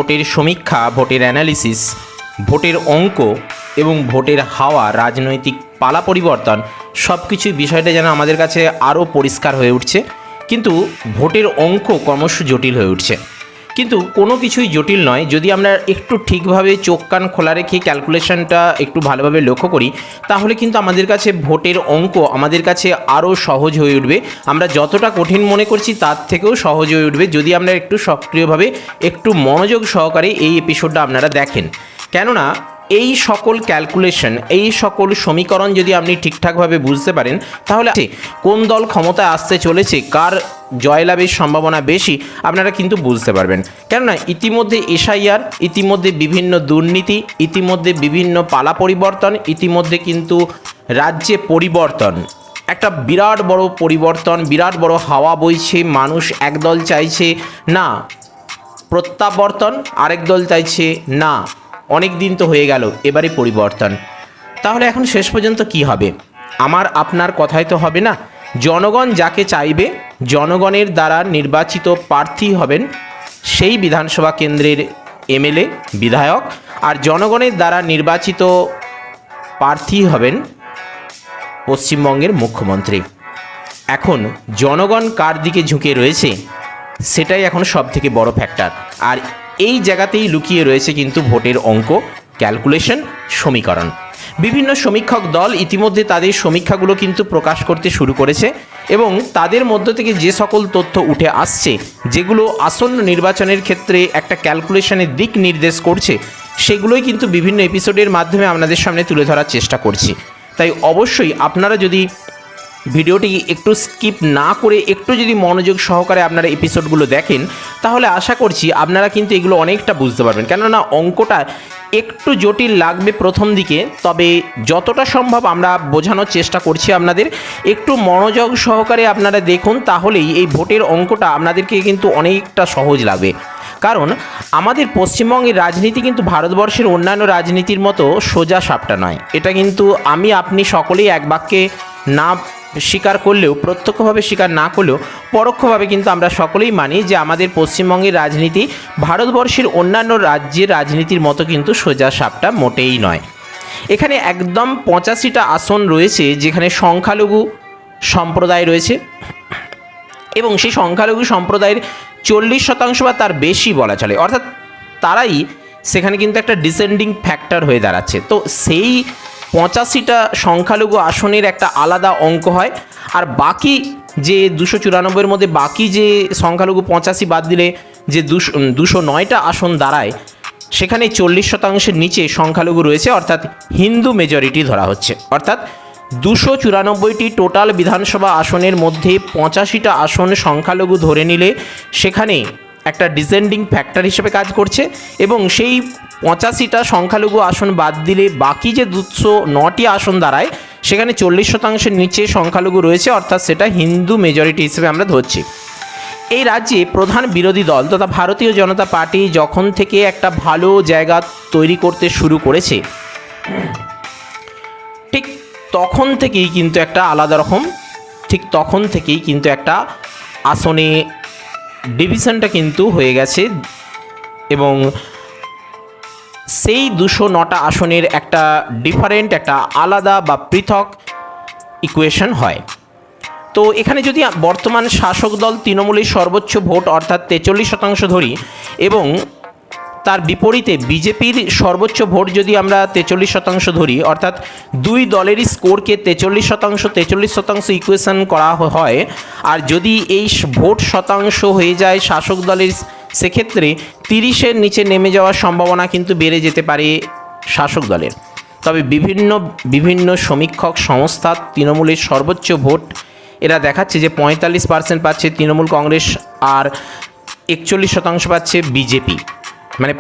ভোটের সমীক্ষা, ভোটের অ্যানালিসিস, ভোটের অঙ্ক এবং ভোটের হাওয়া, রাজনৈতিক পালা পরিবর্তন সব কিছুই বিষয়টা যেন আমাদের কাছে আরও পরিষ্কার হয়ে উঠছে। কিন্তু ভোটের অঙ্ক ক্রমশ জটিল হয়ে উঠছে। কিন্তু কোনো কিছুই জটিল নয় যদি আমরা একটু ঠিকভাবে চোখ কান খোলা রেখে ক্যালকুলেশনটা একটু ভালোভাবে লক্ষ্য করি, তাহলে কিন্তু আমাদের কাছে ভোটের অঙ্ক আমাদের কাছে আরও সহজ হয়ে উঠবে। আমরা যতটা কঠিন মনে করছি তার থেকেও সহজ হয়ে উঠবে যদি আমরা একটু সক্রিয়ভাবে একটু মনোযোগ সহকারে এই এপিসোডটা আপনারা দেখেন। কেননা এই সকল ক্যালকুলেশন, এই সকল সমীকরণ যদি আপনি ঠিকঠাকভাবে বুঝতে পারেন, তাহলে কোন দল ক্ষমতায় আসতে চলেছে, কার জয়লাভের সম্ভাবনা বেশি, আপনারা কিন্তু বুঝতে পারবেন। কেননা ইতিমধ্যে এসআইআর, ইতিমধ্যে বিভিন্ন দুর্নীতি, ইতিমধ্যে বিভিন্ন পালা পরিবর্তন, ইতিমধ্যে কিন্তু রাজ্যে পরিবর্তন, একটা বিরাট বড় পরিবর্তন, বিরাট বড় হাওয়া বইছে। মানুষ একদল চাইছে না প্রত্যাবর্তন, আরেক দল চাইছে না অনেক দিন তো হয়ে গেল এবারে পরিবর্তন। তাহলে এখন শেষ পর্যন্ত কি হবে? আমার আপনার কথাই তো হবে না। জনগণ যাকে চাইবে, জনগণের দ্বারা নির্বাচিত প্রার্থী হবেন সেই বিধানসভা কেন্দ্রের এমএলএ, বিধায়ক, আর জনগণের দ্বারা নির্বাচিত প্রার্থী হবেন পশ্চিমবঙ্গের মুখ্যমন্ত্রী। এখন জনগণ কার দিকে ঝুঁকে রয়েছে সেটাই এখন সবথেকে বড় ফ্যাক্টর। আর এই জায়গাতেই লুকিয়ে রয়েছে কিন্তু ভোটের অঙ্ক, ক্যালকুলেশন, সমীকরণ। বিভিন্ন সমীক্ষক দল ইতিমধ্যে তাদের সমীক্ষাগুলো কিন্তু প্রকাশ করতে শুরু করেছে এবং তাদের মধ্য থেকে যে সকল তথ্য উঠে আসছে, যেগুলো আসন্ন নির্বাচনের ক্ষেত্রে একটা ক্যালকুলেশনের দিক নির্দেশ করছে, সেগুলোই কিন্তু বিভিন্ন এপিসোডের মাধ্যমে আপনাদের সামনে তুলে ধরার চেষ্টা করছি। তাই অবশ্যই আপনারা যদি ভিডিওটি একটু স্কিপ না করে একটু যদি মনোযোগ সহকারে আপনারা এপিসোডগুলো দেখেন, তাহলে আশা করছি আপনারা কিন্তু এগুলো অনেকটা বুঝতে পারবেন। কেননা অঙ্কটা একটু জটিল লাগবে প্রথম দিকে, তবে যতটা সম্ভব আমরা বোঝানোর চেষ্টা করছি আপনাদের। একটু মনোযোগ সহকারে আপনারা দেখুন, তাহলেই এই ভোটের অঙ্কটা আপনাদেরকে কিন্তু অনেকটা সহজ লাগবে। কারণ আমাদের পশ্চিমবঙ্গের রাজনীতি কিন্তু ভারতবর্ষের অন্যান্য রাজনীতির মতো সোজা সাপটা নয়। এটা কিন্তু আমি আপনি সকলেই এক বাক্যে না স্বীকার করলেও, প্রত্যক্ষভাবে স্বীকার না করলেও পরোক্ষভাবে কিন্তু আমরা সকলেই মানি যে আমাদের পশ্চিমবঙ্গের রাজনীতি ভারতবর্ষের অন্যান্য রাজ্যের রাজনীতির মতো কিন্তু সোজা সাপটা মোটেই নয়। এখানে একদম 85টা আসন রয়েছে যেখানে সংখ্যালঘু সম্প্রদায় রয়েছে এবং সেই সংখ্যালঘু সম্প্রদায়ের 40% বা তার বেশি বলা চলে, অর্থাৎ তারাই সেখানে কিন্তু একটা ডিসেন্ডিং ফ্যাক্টর হয়ে দাঁড়াচ্ছে। তো সেই 85টা সংখ্যালঘু আসনের একটা আলাদা অঙ্ক হয়, আর বাকি যে 294-এর মধ্যে বাকি যে সংখ্যালঘু 85 বাদ দিলে যে 209টা আসন দাঁড়ায়, সেখানে 40%-এর নিচে সংখ্যালঘু রয়েছে, অর্থাৎ হিন্দু মেজরিটি ধরা হচ্ছে। অর্থাৎ 294টি টোটাল বিধানসভা আসনের মধ্যে 85টা আসন সংখ্যালঘু ধরে নিলে সেখানে একটা ডিসেন্ডিং ফ্যাক্টর হিসেবে কাজ করছে, এবং সেই 85টা সংখ্যালঘু আসন বাদ দিলে বাকি যে 209টি আসন দাঁড়ায় সেখানে 40%-এর নিচে সংখ্যালঘু রয়েছে, অর্থাৎ সেটা হিন্দু মেজরিটি হিসেবে আমরা ধরছি। এই রাজ্যে প্রধান বিরোধী দল তথা ভারতীয় জনতা পার্টি যখন থেকে একটা ভালো জায়গা তৈরি করতে শুরু করেছে, ঠিক তখন থেকেই কিন্তু একটা আলাদা রকম, ঠিক তখন থেকেই কিন্তু একটা আসনে ডিভিশনটা কিন্তু হয়ে গেছে এবং সেই 209টা আসনের একটা ডিফারেন্ট, একটা আলাদা বা পৃথক ইকুয়েশন হয়। তো এখানে যদি বর্তমান শাসক দল তৃণমূলের সর্বোচ্চ ভোট অর্থাৎ 43% ধরি এবং তার বিপরীতে বিজেপির সর্বোচ্চ ভোট যদি আমরা 43% ধরি, অর্থাৎ দুই দলেরই স্কোরকে 43% ইকুয়েশন করা হয়, আর যদি এই ভোট শতাংশ হয়ে যায় শাসক দলের, সেক্ষেত্রে 30-এর নিচে নেমে যাওয়ার সম্ভাবনা কিন্তু বেড়ে যেতে পারে শাসক দলের। তবে বিভিন্ন সমীক্ষক সংস্থা তৃণমূলের সর্বোচ্চ ভোট এরা দেখাচ্ছে যে 45% পাচ্ছে তৃণমূল কংগ্রেস আর 41% পাচ্ছে বিজেপি। মানে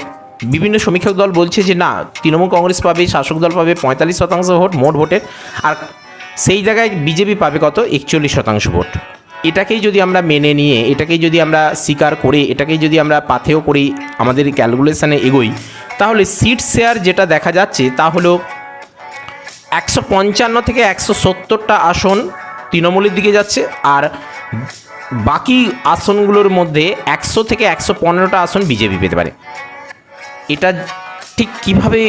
বিভিন্ন সমীক্ষক দল বলছে যে না, তৃণমূল কংগ্রেস পাবে, শাসক দল পাবে 45% ভোট মোট ভোটের, আর সেই জায়গায় বিজেপি পাবে কত, 41% ভোট। এটাকেই যদি আমরা মেনে নিয়ে, এটাকেই যদি আমরা স্বীকার করে, এটাকেই যদি আমরা পাথেয় করি, আমাদের ক্যালকুলেশানে এগোই, তাহলে সিট শেয়ার যেটা দেখা যাচ্ছে তা হলো 155 থেকে 170টা আসন তৃণমূলের দিকে যাচ্ছে, আর বাকি আসনগুলোর মধ্যে 100 থেকে 115টা আসন বিজেপি পেতে পারে। এটা ঠিক কিভাবে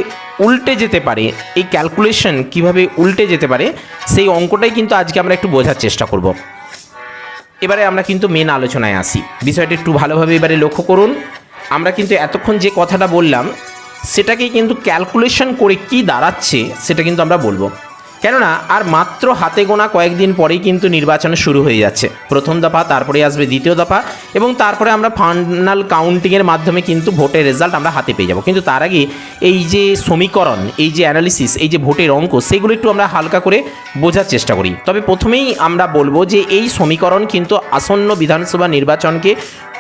উল্টে যেতে পারে, এই ক্যালকুলেশন কিভাবে উল্টে যেতে পারে, সেই অঙ্কটাই কিন্তু আজকে আমরা একটু বোঝার চেষ্টা করব। এবারে আমরা কিন্তু মেন আলোচনায় আসি। বিষয়টা একটু ভালোভাবে এবারে লক্ষ্য করুন। আমরা কিন্তু এতক্ষণ যে কথাটা বললাম সেটাকে কিন্তু ক্যালকুলেশন করে কি দাঁড়াচ্ছে সেটা কিন্তু আমরা বলবো। কেননা আর মাত্র হাতে গোনা কয়েকদিন পরেই কিন্তু নির্বাচন শুরু হয়ে যাচ্ছে। প্রথম দফা, তারপরে আসবে দ্বিতীয় দফা, এবং তারপরে আমরা ফাইনাল কাউন্টিংয়ের মাধ্যমে কিন্তু ভোটের রেজাল্ট আমরা হাতে পেয়ে যাব। কিন্তু তার আগে এই যে সমীকরণ, এই যে অ্যানালিসিস, এই যে ভোটের অঙ্ক, সেগুলো একটু আমরা হালকা করে বোঝার চেষ্টা করি। তবে প্রথমেই আমরা বলবো যে এই সমীকরণ কিন্তু আসন্ন বিধানসভা নির্বাচনকে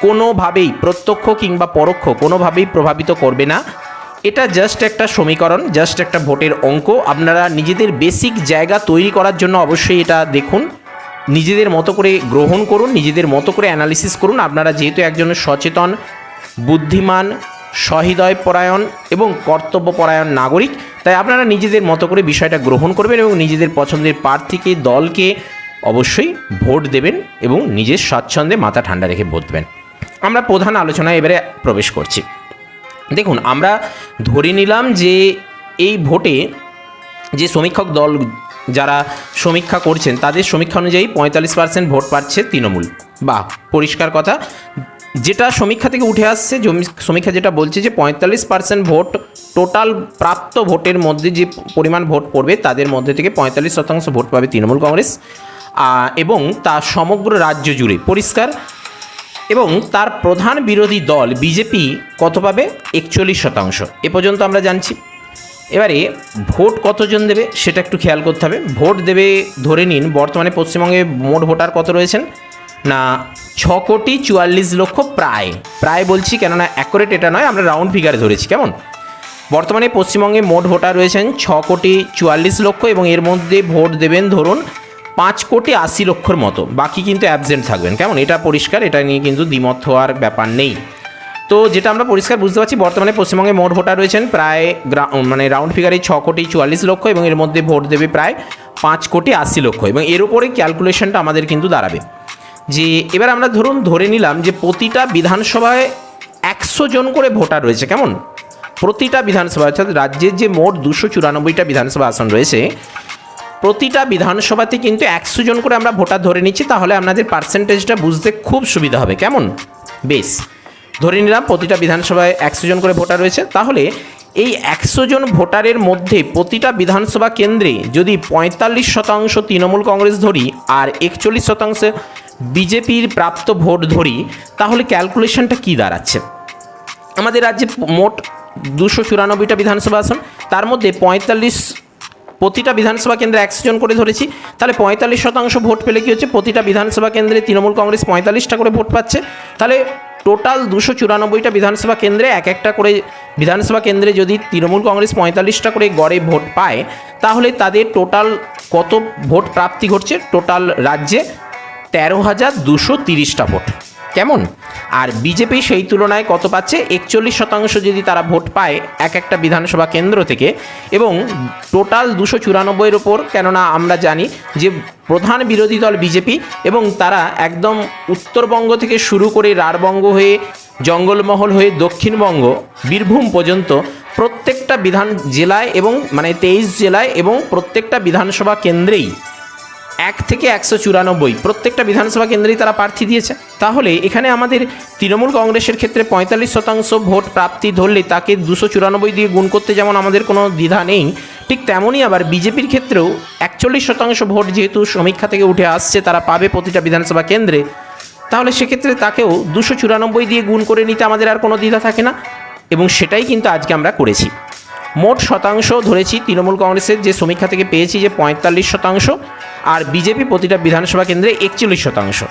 কোনোভাবেই, প্রত্যক্ষ কিংবা পরোক্ষ, কোনোভাবেই প্রভাবিত করবে না। এটা জাস্ট একটা সমীকরণ, জাস্ট একটা ভোটের অঙ্ক। আপনারা নিজেদের বেসিক জায়গা তৈরি করার জন্য অবশ্যই এটা দেখুন, নিজেদের মতো করে গ্রহণ করুন, নিজেদের মতো করে অ্যানালিসিস করুন। আপনারা যেহেতু একজনের সচেতন, বুদ্ধিমান, সহৃদয়পরায়ণ এবং কর্তব্যপরায়ণ নাগরিক, তাই আপনারা নিজেদের মতো করে বিষয়টা গ্রহণ করবেন এবং নিজেদের পছন্দের প্রার্থীকে, দলকে অবশ্যই ভোট দেবেন এবং নিজের স্বাচ্ছন্দ্যে মাথা ঠান্ডা রেখে ভোট দেবেন। আমরা প্রধান আলোচনায় এবারে প্রবেশ করছি। দেখুন, আমরা ধরে নিলাম যে এই ভোটে যে সমীক্ষক দল যারা সমীক্ষা করছেন তাদের সমীক্ষা অনুযায়ী 45% ভোট পাচ্ছে তৃণমূল। বা পরিষ্কার কথা, যেটা সমীক্ষা থেকে উঠে আসছে, সমীক্ষা যেটা বলছে যে 45% ভোট, টোটাল প্রাপ্ত ভোটের মধ্যে যে পরিমাণ ভোট পড়বে তাদের মধ্যে থেকে 45% ভোট পাবে তৃণমূল কংগ্রেস, এবং তা সমগ্র রাজ্য জুড়ে পরিষ্কার। এবং তার প্রধান বিরোধী দল বিজেপি কত পাবে? 41%। এ পর্যন্ত আমরা জানছি। এবারে ভোট কতজন দেবে সেটা একটু খেয়াল করতে হবে। ভোট দেবে, ধরে নিন বর্তমানে পশ্চিমবঙ্গে মোট ভোটার কত রয়েছেন না 6,44,00,000, প্রায় বলছি, কেননা অ্যাকুরেট এটা নয়, আমরা রাউন্ড ফিগারে ধরেছি। কেমন? বর্তমানে পশ্চিমবঙ্গে মোট ভোটার রয়েছেন 6,44,00,000 এবং এর মধ্যে ভোট দেবেন ধরুন 5,80,00,000 মতো, বাকি কিন্তু অ্যাবসেন্ট থাকবেন। কেমন? এটা পরিষ্কার, এটা নিয়ে কিন্তু দ্বিমত হওয়ার ব্যাপার নেই। তো যেটা আমরা পরিষ্কার বুঝতে পারছি, বর্তমানে পশ্চিমবঙ্গে মোট ভোটার রয়েছেন প্রায় রাউন্ড ফিগারে 6,44,00,000 এবং এর মধ্যে ভোট দেবে প্রায় 5,80,00,000 এবং এর উপরে ক্যালকুলেশনটা আমাদের কিন্তু দাঁড়াবে যে এবার আমরা ধরে নিলাম যে প্রতিটা বিধানসভায় 100 জন করে ভোটার রয়েছে। কেমন? প্রতিটা বিধানসভা, অর্থাৎ রাজ্যের যে মোট 294টা বিধানসভা আসন রয়েছে, প্রতিটা বিধানসভাতে কিন্তু 100 জন করে আমরা ভোটার ধরে নিচ্ছি। তাহলে আপনাদের পার্সেন্টেজটা বুঝতে খুব সুবিধা হবে। কেমন? বেশ, ধরে নিলাম প্রতিটা বিধানসভায় 100 জন করে ভোটার রয়েছে। তাহলে এই 100 জন ভোটারের মধ্যে প্রতিটা বিধানসভা কেন্দ্রে যদি 45% তৃণমূল কংগ্রেস ধরি আর 41% বিজেপির প্রাপ্ত ভোট ধরি, তাহলে ক্যালকুলেশনটা কী দাঁড়াচ্ছে? আমাদের রাজ্যে মোট 294টা বিধানসভা আসন, তার মধ্যে প্রতিটা বিধানসভা কেন্দ্রে 100 জন করে ধরেছি। তাহলে 45% ভোট পেলে কী হচ্ছে? প্রতিটা বিধানসভা কেন্দ্রে তৃণমূল কংগ্রেস 45টা করে ভোট পাচ্ছে। তাহলে টোটাল 294টা বিধানসভা কেন্দ্রে একটা করে বিধানসভা কেন্দ্রে যদি তৃণমূল কংগ্রেস 45টা করে গড়ে ভোট পায়, তাহলে তাদের টোটাল কত ভোট প্রাপ্তি ঘটছে? টোটাল রাজ্যে 13,230টা ভোট। কেমন? আর বিজেপি সেই তুলনায় কত পাচ্ছে? 41% যদি তারা ভোট পায় একটা বিধানসভা কেন্দ্র থেকে, এবং টোটাল 294-এর ওপর, কেননা আমরা জানি যে প্রধান বিরোধী দল বিজেপি এবং তারা একদম উত্তরবঙ্গ থেকে শুরু করে রাঢ়বঙ্গ হয়ে, জঙ্গলমহল হয়ে, দক্ষিণবঙ্গ, বীরভূম পর্যন্ত প্রত্যেকটা জেলায় এবং 23 জেলায় এবং প্রত্যেকটা বিধানসভা কেন্দ্রেই 1 থেকে 194 প্রত্যেকটা বিধানসভা কেন্দ্রেই তারা প্রার্থী দিয়েছে। তাহলে এখানে আমাদের তৃণমূল কংগ্রেসের ক্ষেত্রে 45% ভোট প্রাপ্তি ধরলে তাকে 294 দিয়ে গুণ করতে যেমন আমাদের কোনো দ্বিধা নেই, ঠিক তেমনই আবার বিজেপির ক্ষেত্রেও 41% ভোট যেহেতু সমীক্ষা থেকে উঠে আসছে তারা পাবে প্রতিটা বিধানসভা কেন্দ্রে, তাহলে সেক্ষেত্রে তাকেও 294 দিয়ে গুণ করে নিতে আমাদের আর কোনো দ্বিধা থাকে না, এবং সেটাই কিন্তু আজকে আমরা করেছি। মোট শতাংশ ধরেছি তৃণমূল কংগ্রেসের যে সমীক্ষা থেকে পেয়েছি যে 45%, আর বিজেপি প্রতিটা বিধানসভা কেন্দ্রে 41%।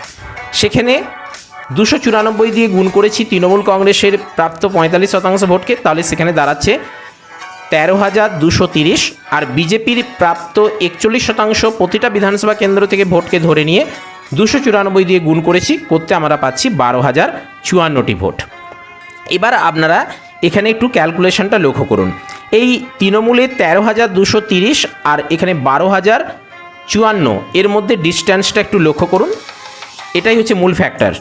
সেখানে 294 দিয়ে গুণ করেছি তৃণমূল কংগ্রেসের প্রাপ্ত 45% ভোটকে, তাহলে সেখানে দাঁড়াচ্ছে 13,230, আর বিজেপির প্রাপ্ত 41% প্রতিটা বিধানসভা কেন্দ্র থেকে ভোটকে ধরে নিয়ে 294 দিয়ে গুণ করেছি, করতে আমরা পাচ্ছি 12,054টি ভোট। এবার আপনারা এখানে একটু ক্যালকুলেশনটা লক্ষ্য করুন। এই তৃণমূলের 13,230 আর এখানে 12,054 এর মধ্যে ডিস্ট্যান্সটা একটু লক্ষ্য করুন, এটাই হচ্ছে মূল ফ্যাক্টর।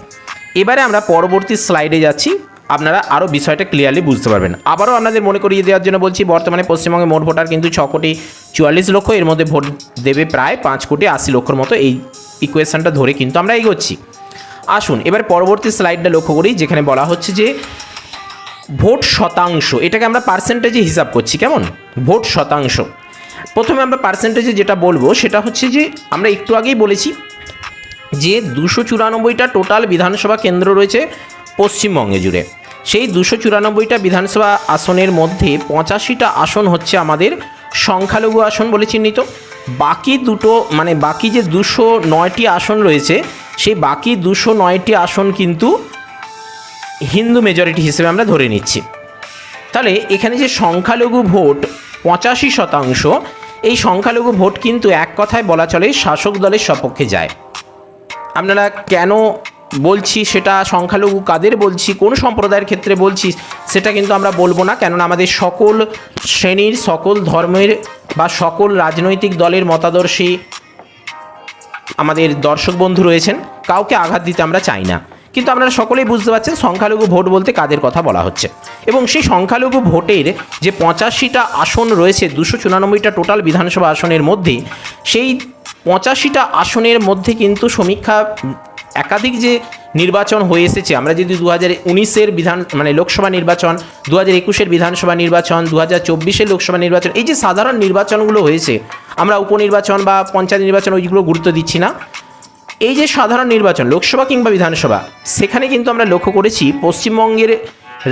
এবারে আমরা পরবর্তী স্লাইডে যাচ্ছি। আপনারা আরও বিষয়টা ক্লিয়ারলি বুঝতে পারবেন। আবারও আপনাদের মনে করিয়ে দেওয়ার জন্য বলছি, বর্তমানে পশ্চিমবঙ্গে মোট ভোটার কিন্তু 6,44,00,000, এর মধ্যে ভোট দেবে প্রায় 5,80,00,000 মতো। এই ইকুয়েশনটা ধরে কিন্তু আমরা এগোচ্ছি। আসুন এবার পরবর্তী স্লাইডটা লক্ষ্য করি, যেখানে বলা হচ্ছে যে ভোট শতাংশ, এটাকে আমরা পার্সেন্টেজে হিসাব করছি। কেমন? ভোট শতাংশ। প্রথমে আমরা পার্সেন্টেজে যেটা বলবো সেটা হচ্ছে যে আমরা একটু আগেই বলেছি যে 294টা টোটাল বিধানসভা কেন্দ্র রয়েছে পশ্চিমবঙ্গে জুড়ে। সেই 294টা বিধানসভা আসনের মধ্যে 85টা আসন হচ্ছে আমাদের সংখ্যালঘু আসন বলে চিহ্নিত। বাকি বাকি যে 209টি আসন রয়েছে, সেই বাকি 209টি আসন কিন্তু হিন্দু মেজরিটি হিসেবে আমরা ধরে নিচ্ছি। তাহলে এখানে যে সংখ্যালঘু ভোট 85%, এই সংখ্যালঘু ভোট কিন্তু এক কথায় বলা চলে শাসক দলের সপক্ষে যায়। আপনারা কেন বলছি সেটা, সংখ্যালঘু কাদের বলছি, কোন সম্প্রদায়ের ক্ষেত্রে বলছি সেটা কিন্তু আমরা বলবো না, কেননা আমাদের সকল শ্রেণীর, সকল ধর্মের বা সকল রাজনৈতিক দলের মতাদর্শী আমাদের দর্শক বন্ধু রয়েছেন, কাউকে আঘাত দিতে আমরা চাই না। কিন্তু আপনারা সকলেই বুঝতে পারছেন সংখ্যালঘু ভোট বলতে কাদের কথা বলা হচ্ছে। এবং সেই সংখ্যালঘু ভোটের যে 85টা আসন রয়েছে 294টা টোটাল বিধানসভা আসনের মধ্যে, সেই 85টা আসনের মধ্যে কিন্তু সমীক্ষা একাধিক যে নির্বাচন হয়ে এসেছে, আমরা যদি 2019-এর লোকসভা নির্বাচন, 2021-এর বিধানসভা নির্বাচন, 2024-এর লোকসভা নির্বাচন, এই যে সাধারণ নির্বাচনগুলো হয়েছে, আমরা উপনির্বাচন বা পঞ্চায়েত নির্বাচন ওইগুলো গুরুত্ব দিচ্ছি না, এই যে সাধারণ নির্বাচন লোকসভা কিংবা বিধানসভা, সেখানে কিন্তু আমরা লক্ষ্য করেছি পশ্চিমবঙ্গের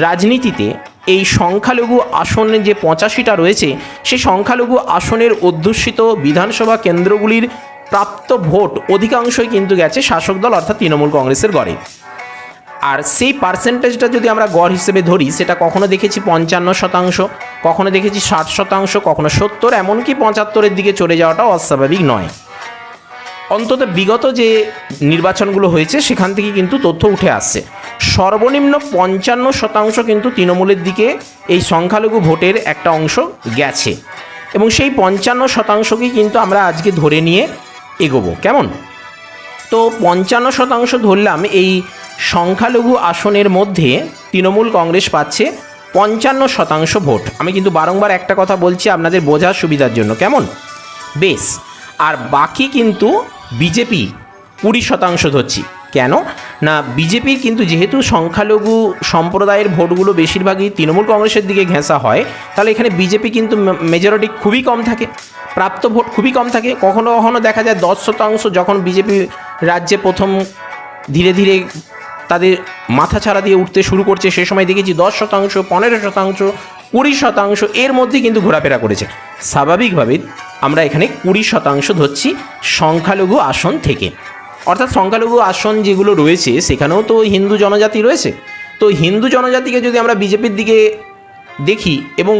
রাজনীতিতে এই সংখ্যালঘু আসন যে 85টা রয়েছে, সেই সংখ্যালঘু আসনের অধ্যুষিত বিধানসভা কেন্দ্রগুলির প্রাপ্ত ভোট অধিকাংশই কিন্তু গেছে শাসক দল অর্থাৎ তৃণমূল কংগ্রেসের গড়ে। আর সেই পার্সেন্টেজটা যদি আমরা গড় হিসেবে ধরি, সেটা কখনো দেখেছি 55%, কখনো দেখেছি 60%, কখনো 70, এমনকি 75-এর দিকে চলে যাওয়াটাও অস্বাভাবিক নয়। অন্তত বিগত যে নির্বাচনগুলো হয়েছে সেখান থেকে কিন্তু তথ্য উঠে আসছে সর্বনিম্ন 55% কিন্তু তৃণমূলের দিকে এই সংখ্যালঘু ভোটের একটা অংশ গেছে। এবং সেই 55%কেই কিন্তু আমরা আজকে ধরে নিয়ে এগোবো। কেমন? তো 55% ধরলাম এই সংখ্যালঘু আসনের মধ্যে তৃণমূল কংগ্রেস পাচ্ছে 55% ভোট। আমি কিন্তু বারংবার একটা কথা বলছি আপনাদের বোঝার সুবিধার জন্য। কেমন? বেশ। আর বাকি কিন্তু বিজেপি 20% ধরছি। কেন না, বিজেপির কিন্তু যেহেতু সংখ্যালঘু সম্প্রদায়ের ভোটগুলো বেশিরভাগই তৃণমূল কংগ্রেসের দিকে ঘেঁষা হয়, তাহলে এখানে বিজেপি কিন্তু মেজরিটি খুবই কম থাকে, প্রাপ্ত ভোট খুবই কম থাকে। কখনো কখনো দেখা যায় 10%, যখন বিজেপি রাজ্যে প্রথম ধীরে ধীরে তাদের মাথা ছাড়া দিয়ে উঠতে শুরু করছে, সে সময় দেখেছি 10%, 15%, 20% এর মধ্যে কিন্তু ঘোরাফেরা করেছে। স্বাভাবিকভাবে আমরা এখানে 20% ধরছি সংখ্যালঘু আসন থেকে। অর্থাৎ সংখ্যালঘু আসন যেগুলো রয়েছে সেখানেও তো হিন্দু জনজাতি রয়েছে। তো হিন্দু জনজাতিকে যদি আমরা বিজেপির দিকে দেখি এবং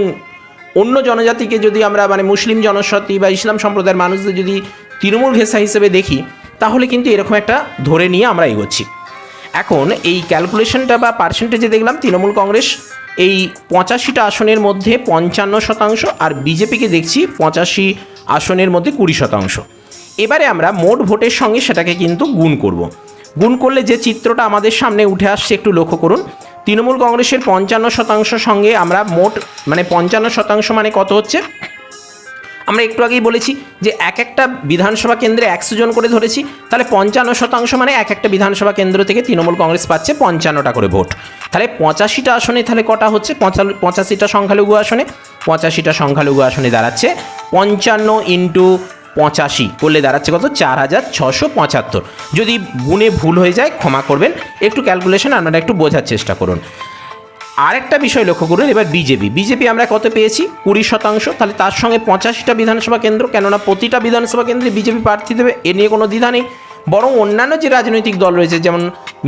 অন্য জনজাতিকে যদি আমরা মুসলিম জনজাতি বা ইসলাম সম্প্রদায়ের মানুষদের যদি তৃণমূল ঘেঁষা হিসেবে দেখি, তাহলে কিন্তু এরকম একটা ধরে নিয়ে আমরা এগোচ্ছি। এখন এই ক্যালকুলেশনটা বা পার্সেন্টেজে দেখলাম তৃণমূল কংগ্রেস এই 85টা আসনের মধ্যে 55%, আর বিজেপিকে দেখছি 85 আসনের মধ্যে 20%। এবারে আমরা মোট ভোটের সঙ্গে সেটাকে কিন্তু গুণ করব। গুণ করলে যে চিত্রটা আমাদের সামনে উঠে আসছে একটু লক্ষ্য করুন। তৃণমূল কংগ্রেসের 55% সঙ্গে আমরা মোট 55% মানে কত হচ্ছে, আমরা একটু আগেই বলেছি যে এক একটা বিধানসভা কেন্দ্রে 100 জন করে ধরেছি, তাহলে 55% মানে এক একটা বিধানসভা কেন্দ্র থেকে তৃণমূল কংগ্রেস পাচ্ছে 55টা করে ভোট। তাহলে 85টা আসনে তাহলে কটা হচ্ছে, 85টা সংখ্যালঘু আসনে, 85টা সংখ্যালঘু আসনে দাঁড়াচ্ছে 55 × 85 করলে দাঁড়াচ্ছে কত, 4675। যদি গুণে ভুল হয়ে যায় ক্ষমা করবেন, একটু ক্যালকুলেশন আপনারা একটু বোঝার চেষ্টা করুন। আরেকটা বিষয় লক্ষ্য করুন, এবার বিজেপি আমরা কত পেয়েছি, 20%। তাহলে তার সঙ্গে 85টা বিধানসভা কেন্দ্র, কেননা প্রতিটা বিধানসভা কেন্দ্রে বিজেপি প্রার্থী দেবে, এ নিয়ে কোনো দ্বিধা নেই। বরং অন্যান্য যে রাজনৈতিক দল রয়েছে, যেমন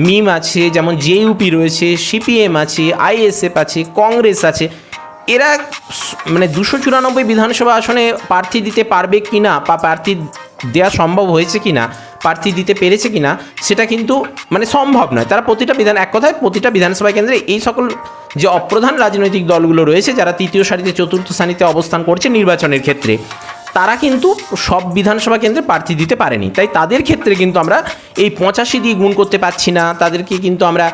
মিম আছে, যেমন জেইউপি রয়েছে, সিপিএম আছে, আইএসএফ আছে, কংগ্রেস আছে, এরা 294 বিধানসভা আসনে প্রার্থী দিতে পারবে কিনা বা প্রার্থী দেওয়া সম্ভব হয়েছে কিনা, প্রার্থী দিতে পেরেছে কিনা, সেটা কিন্তু সম্ভব নয়। তারা এক কথায় প্রতিটা বিধানসভা কেন্দ্রে এই সকল যে অপ্রধান রাজনৈতিক দলগুলো রয়েছে, যারা তৃতীয় সারিতে চতুর্থ সারিতে অবস্থান করছে নির্বাচনের ক্ষেত্রে, তারা কিন্তু সব বিধানসভা কেন্দ্রে প্রার্থী দিতে পারেনি, তাই তাদের ক্ষেত্রে কিন্তু আমরা এই 85 দিয়ে গুণ করতে পারছি না, তাদেরকে কিন্তু আমরা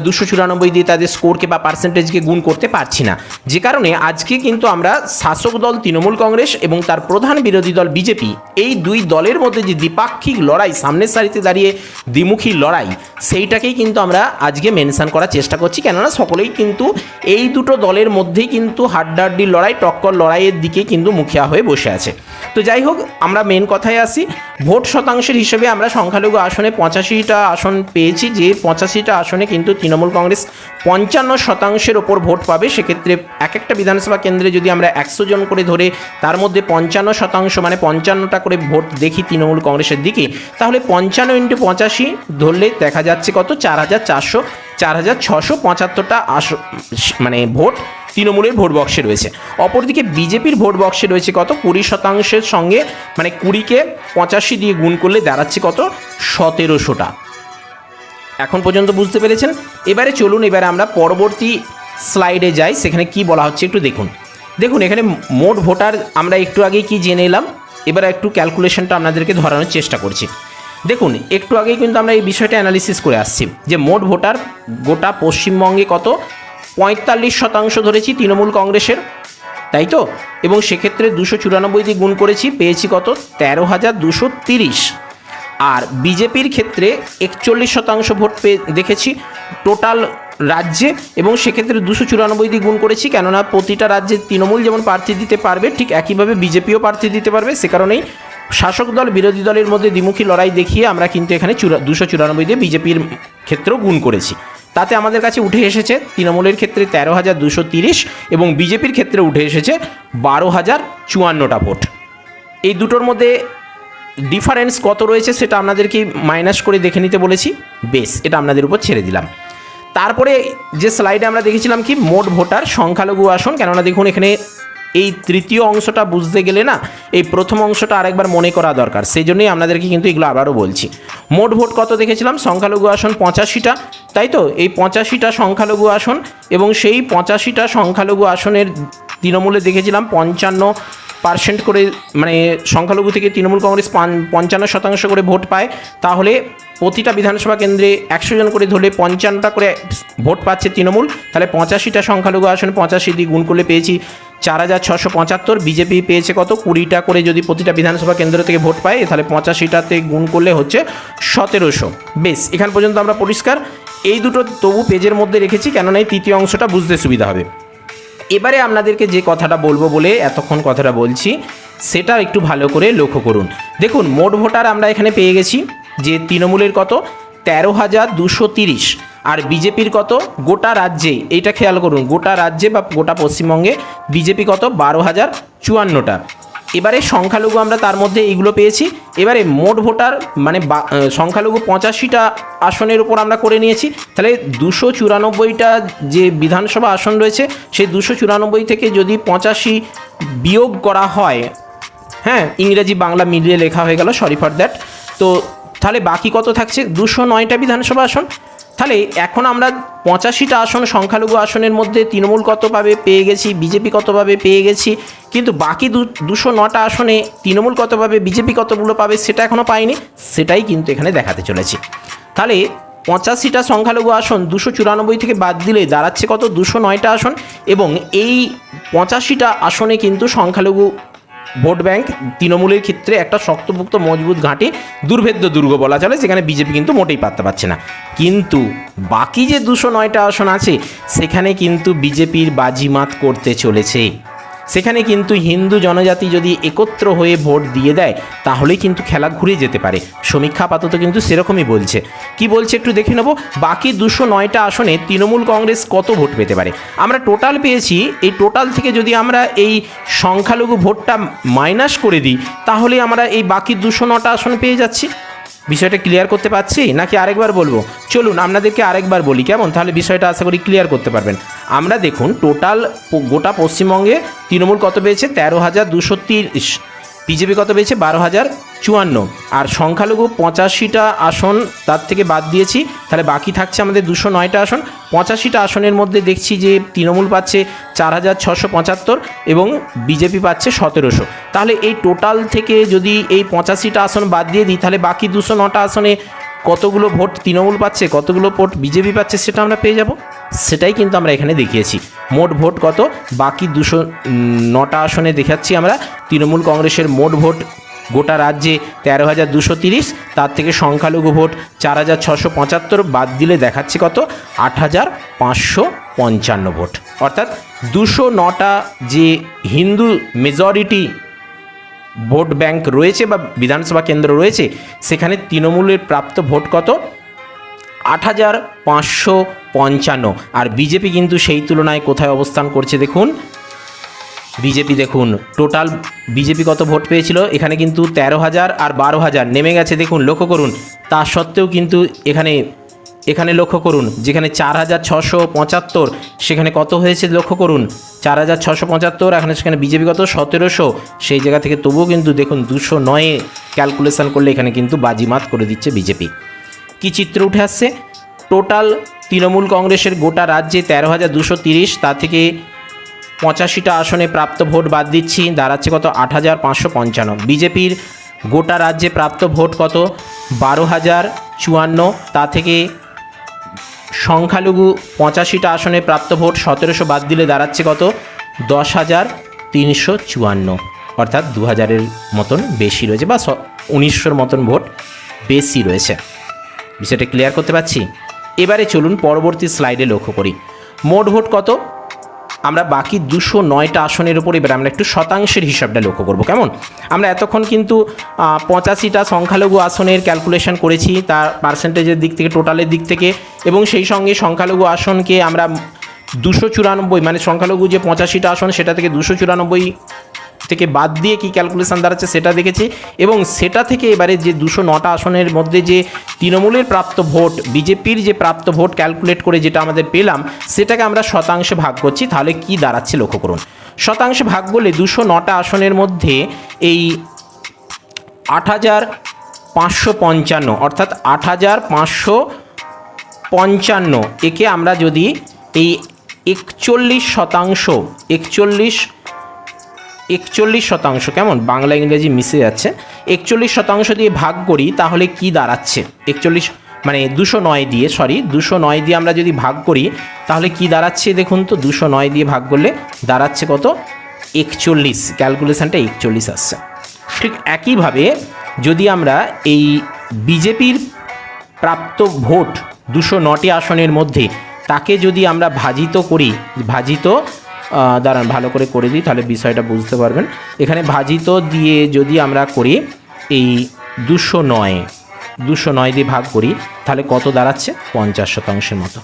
294 দিয়ে তাদের স্কোরকে বা পার্সেন্টেজকে গুণ করতে পারছি না। যে কারণে আজকে কিন্তু আমরা শাসক দল তৃণমূল কংগ্রেস এবং তার প্রধান বিরোধী দল বিজেপি, এই দুই দলের মধ্যে যে দ্বিপাক্ষিক লড়াই, সামনের সারিতে দাঁড়িয়ে দ্বিমুখী লড়াই, সেইটাকেই কিন্তু আমরা আজকে মেনশন করার চেষ্টা করছি। কেননা সকলেই কিন্তু এই দুটো দলের মধ্যেই কিন্তু হাড্ডাহাড্ডি লড়াই, টক্কর লড়াইয়ের দিকে কিন্তু মুখিয়া হয়ে বসে আছে। তো যাই হোক, আমরা মেন কথায় আসি। ভোট শতাংশের হিসেবে আমরা সংখ্যালঘু আসনে 85টা আসন পেয়েছি, যে 85টা আসনে কিন্তু তৃণমূল কংগ্রেস 55% ওপর ভোট পাবে। সেক্ষেত্রে এক একটা বিধানসভা কেন্দ্রে যদি আমরা 100 জন করে ধরে তার মধ্যে 55% মানে 55টা করে ভোট দেখি তৃণমূল কংগ্রেসের দিকে, তাহলে 55 × 85 ধরলে দেখা যাচ্ছে কত, 4675টা মানে ভোট তৃণমূলের ভোট বক্সে রয়েছে। অপরদিকে বিজেপির ভোট বক্সে রয়েছে কত, 20%-এর সঙ্গে মানে 20কে 85 দিয়ে গুণ করলে দাঁড়াচ্ছে কত, 1700টা। এখন পর্যন্ত বুঝতে পেরেছেন? এবারে চলুন, এবারে আমরা পরবর্তী স্লাইডে যাই, সেখানে কি বলা হচ্ছে একটু দেখুন। দেখুন এখানে মোট ভোটার আমরা একটু আগেই কি জেনে এলাম, এবারে একটু ক্যালকুলেশনটা আপনাদেরকে ধরানোর চেষ্টা করছি। দেখুন একটু আগেই কিন্তু আমরা এই বিষয়টা অ্যানালিসিস করে আসছি যে মোট ভোটার গোটা পশ্চিমবঙ্গে কত, 45% ধরেছি তৃণমূল কংগ্রেসের, তাই তো? এবং সেক্ষেত্রে 294 দিয়ে গুণ করেছি, পেয়েছি কত, 13,230। আর বিজেপির ক্ষেত্রে 41% ভোট দেখেছি টোটাল রাজ্যে, এবং সেক্ষেত্রে 294 দিয়ে গুণ করেছি। কেননা প্রতিটা রাজ্যে তৃণমূল যেমন প্রার্থী দিতে পারবে, ঠিক একইভাবে বিজেপিও প্রার্থী দিতে পারবে। সে কারণেই শাসক দল বিরোধী দলের মধ্যে দ্বিমুখী লড়াই দেখিয়ে আমরা কিন্তু এখানে 294 দিয়ে বিজেপির ক্ষেত্রেও গুণ করেছি। তাতে আমাদের কাছে উঠে এসেছে তৃণমূলের ক্ষেত্রে 13,230 এবং বিজেপির ক্ষেত্রে উঠে এসেছে 12,054টা ভোট। এই দুটোর মধ্যে ডিফারেন্স কত রয়েছে সেটা আপনাদেরকে মাইনাস করে দেখে নিতে বলেছি। বেশ, এটা আপনাদের উপর ছেড়ে দিলাম। তারপরে যে স্লাইডে আমরা দেখেছিলাম কি, মোট ভোটার সংখ্যালঘু আসন। কেননা দেখুন এখানে এই তৃতীয় অংশটা বুঝতে গেলে না এই প্রথম অংশটা আরেকবার মনে করা দরকার, সেই জন্যই আপনাদেরকে কিন্তু এগুলো আবারও বলছি। মোট ভোট কত দেখেছিলাম, সংখ্যালঘু আসন 85টা, তাই তো? এই 85টা সংখ্যালঘু আসন, এবং সেই 85টা সংখ্যালঘু আসনের তৃণমূলে দেখেছিলাম 55% করে, মানে সংখ্যালঘু থেকে তৃণমূল কংগ্রেস 55% করে ভোট পায়। তাহলে প্রতিটা বিধানসভা কেন্দ্রে 100 জন করে ধরলে 55টা করে ভোট পাচ্ছে তৃণমূল। তাহলে 85টা সংখ্যালঘু আসনে 85 দিয়ে গুণ করলে পেয়েছি 4,675। বিজেপি পেয়েছে কত, 20টা করে যদি প্রতিটা বিধানসভা কেন্দ্র থেকে ভোট পায়, তাহলে 85টাতে গুণ করলে হচ্ছে 1700। বেশ, এখান পর্যন্ত আমরা পরিষ্কার। এই দুটো তবু পেজের মধ্যে রেখেছি, কেননা এই তৃতীয় অংশটা বুঝতে সুবিধা হবে। এবারে আপনাদেরকে যে কথাটা বলবো বলে এতক্ষণ কথাটা বলছি, সেটা একটু ভালো করে লক্ষ্য করুন। দেখুন মোট ভোটার আমরা এখানে পেয়ে গেছি যে তৃণমূলের কত, 13,230, আর বিজেপির কত গোটা রাজ্যে, এইটা খেয়াল করুন, গোটা রাজ্যে বা গোটা পশ্চিমবঙ্গে বিজেপি কত, 12,054টা। এবারে সংখ্যালঘু আমরা তার মধ্যে এইগুলো পেয়েছি। এবারে মোট ভোটার মানে সংখ্যালঘু 85টা আসনের উপর আমরা করে নিয়েছি। তাহলে 294টা যে বিধানসভা আসন রয়েছে, সেই 294 থেকে যদি 85 বিয়োগ করা হয়, হ্যাঁ ইংরেজি বাংলা মিলিয়ে লেখা হয়ে গেল, সরি ফর দ্যাট। তো তাহলে বাকি কত থাকছে, 209টা বিধানসভা আসন। তাহলে এখন আমরা 85টা আসন সংখ্যালঘু আসনের মধ্যে তৃণমূল কত পাবে পেয়ে গেছি, বিজেপি কত পাবে পেয়ে গেছি, কিন্তু বাকি 209টা আসনে তৃণমূল কত পাবে, বিজেপি কতগুলো পাবে সেটা এখনও পাইনি, সেটাই কিন্তু এখানে দেখাতে চলেছি। তাহলে 85টা সংখ্যালঘু আসন 294 থেকে বাদ দিলে দাঁড়াচ্ছে কত, 209টা আসন। এবং এই 85টা আসনে কিন্তু সংখ্যালঘু ভোট ব্যাংক তৃণমূলের ক্ষেত্রে একটা শক্তপোক্ত মজবুত ঘাঁটি, দুর্ভেদ্য দুর্গ বলা চলে, সেখানে বিজেপি কিন্তু মোটেই পাত্তা পাচ্ছে না। কিন্তু বাকি যে 209টা আসন আছে, সেখানে কিন্তু বিজেপির বাজিমাত করতে চলেছে। সেখানে কিন্তু হিন্দু জনজাতি যদি একত্র হয়ে ভোট দিয়ে দেয়, তাহলেই কিন্তু খেলা ঘুরে যেতে পারে। সমীক্ষা আপাতত কিন্তু সেরকমই বলছে। কি বলছে একটু দেখে নেব। বাকি 209টা আসনে তৃণমূল কংগ্রেস কত ভোট পেতে পারে। আমরা টোটাল পেয়েছি, এই টোটাল থেকে যদি আমরা এই সংখ্যালঘু ভোটটা মাইনাস করে দিই, তাহলে আমরা এই বাকি 209টা আসন পেয়ে যাচ্ছি। বিষয়টা ক্লিয়ার করতে পারছি নাকি আরেকবার বলবো? চলুন আপনাদেরকে আরেকবার বলি, কেমন? তাহলে বিষয়টা আশা করি ক্লিয়ার করতে পারবেন। আমরা দেখুন টোটাল গোটা পশ্চিমবঙ্গে তৃণমূল কত পেয়েছে, 13,230। বিজেপি কত পেয়েছে 12,054, আর সংখ্যালঘু 85টা আসন তার থেকে বাদ দিয়েছি, তাহলে বাকি থাকছে আমাদের 209টা আসন। 85টা আসনের মধ্যে দেখছি যে তৃণমূল পাচ্ছে 4,675 এবং বিজেপি পাচ্ছে 1700। তাহলে এই টোটাল থেকে যদি এই 85টা আসন বাদ দিয়ে দিই, তাহলে বাকি 209টা আসনে কতগুলো ভোট তৃণমূল পাচ্ছে, কতগুলো ভোট বিজেপি পাচ্ছে সেটা আমরা পেয়ে যাব। সেটাই কিন্তু আমরা এখানে দেখিয়েছি। মোট ভোট কত, বাকি 209টা আসনে দেখাচ্ছি আমরা তৃণমূল কংগ্রেসের মোট ভোট গোটা রাজ্যে 13,230, তার থেকে সংখ্যালঘু ভোট 4,675 বাদ দিলে দেখাচ্ছে কত 8,555 ভোট। অর্থাৎ 209টা যে হিন্দু মেজরিটি ভোট ব্যাংক রয়েছে বা বিধানসভা কেন্দ্র রয়েছে, সেখানে তৃণমূলের প্রাপ্ত ভোট কত 8,555। আর বিজেপি কিন্তু সেই তুলনায় কোথায় অবস্থান করছে দেখুন, বিজেপি দেখুন টোটাল বিজেপি কত ভোট পেয়েছিল, এখানে কিন্তু 13,000 আর 12,000 নেমে গেছে দেখুন, লক্ষ্য করুন। তা সত্ত্বেও কিন্তু এখানে লক্ষ্য করুন, যেখানে 4,675 সেখানে কত হয়েছে লক্ষ্য করুন, 4,675, এখানে সেখানে বিজেপি কত 1700, সেই জায়গা থেকে তবুও কিন্তু দেখুন 209 ক্যালকুলেশন করলে এখানে কিন্তু বাজিমাত করে দিচ্ছে বিজেপি। কি চিত্র উঠে আসছে, টোটাল তৃণমূল কংগ্রেসের গোটা রাজ্যে 13,230, তা থেকে 85টা আসনে প্রাপ্ত ভোট বাদ দিচ্ছি, দাঁড়াচ্ছে কত 8,555। বিজেপির গোটা রাজ্যে প্রাপ্ত ভোট কত 12,054, তা থেকে সংখ্যালঘু 85টা আসনে প্রাপ্ত ভোট 1700 বাদ দিলে দাঁড়াচ্ছে কত 10,354, অর্থাৎ 2,000-এর মতন বেশি রয়েছে বা 1900-র মতন ভোট বেশি রয়েছে। বিষয়টা ক্লিয়ার করতে পারছি। এবারে চলুন পরবর্তী স্লাইডে লক্ষ্য করি মোট ভোট কত। আমরা বাকি 209টা আসনের উপর এবার আমরা একটু শতাংশের হিসাবটা লক্ষ্য করব। কেমন, আমরা এতক্ষণ কিন্তু 85টা সংখ্যালঘু আসনের ক্যালকুলেশন করেছি তার পার্সেন্টেজের দিক থেকে, টোটালের দিক থেকে, এবং সেই সঙ্গে সংখ্যালঘু আসনকে আমরা 294 মানে সংখ্যালঘু যে 85টা আসন সেটা থেকে 294 থেকে বাদ দিয়ে কি ক্যালকুলেশন দাঁড়াচ্ছে সেটা দেখেছি, এবং সেটা থেকে এবারে যে 209টা আসনের মধ্যে যে তৃণমূলের প্রাপ্ত ভোট, বিজেপির যে প্রাপ্ত ভোট ক্যালকুলেট করে যেটা আমাদের পেলাম সেটাকে আমরা শতাংশে ভাগ করছি, তাহলে কি দাঁড়াচ্ছে লক্ষ্য করুন। শতাংশে ভাগ করলে 209টা আসনের মধ্যে এই 8,555 অর্থাৎ 8,555 একে আমরা যদি এই 41%, কেমন বাংলা ইংরেজি মিশে যাচ্ছে, 41% দিয়ে ভাগ করি তাহলে কি দাঁড়াচ্ছে, 41 মানে 209 দিয়ে আমরা যদি ভাগ করি তাহলে কি দাঁড়াচ্ছে দেখুন তো, 209 দিয়ে ভাগ করলে দাঁড়াচ্ছে কত 41, ক্যালকুলেশনটা 41 আসছে। ঠিক একইভাবে যদি আমরা এই বিজেপির প্রাপ্ত ভোট 209টি আসনের মধ্যে তাকে যদি আমরা ভাজিত করি, দাঁড়ান ভালো করে দিই তাহলে বিষয়টা বুঝতে পারবেন। এখানে ভাজিত দিয়ে যদি আমরা করি এই 209 দিয়ে ভাগ করি তাহলে কত দাঁড়াচ্ছে 50% মতো,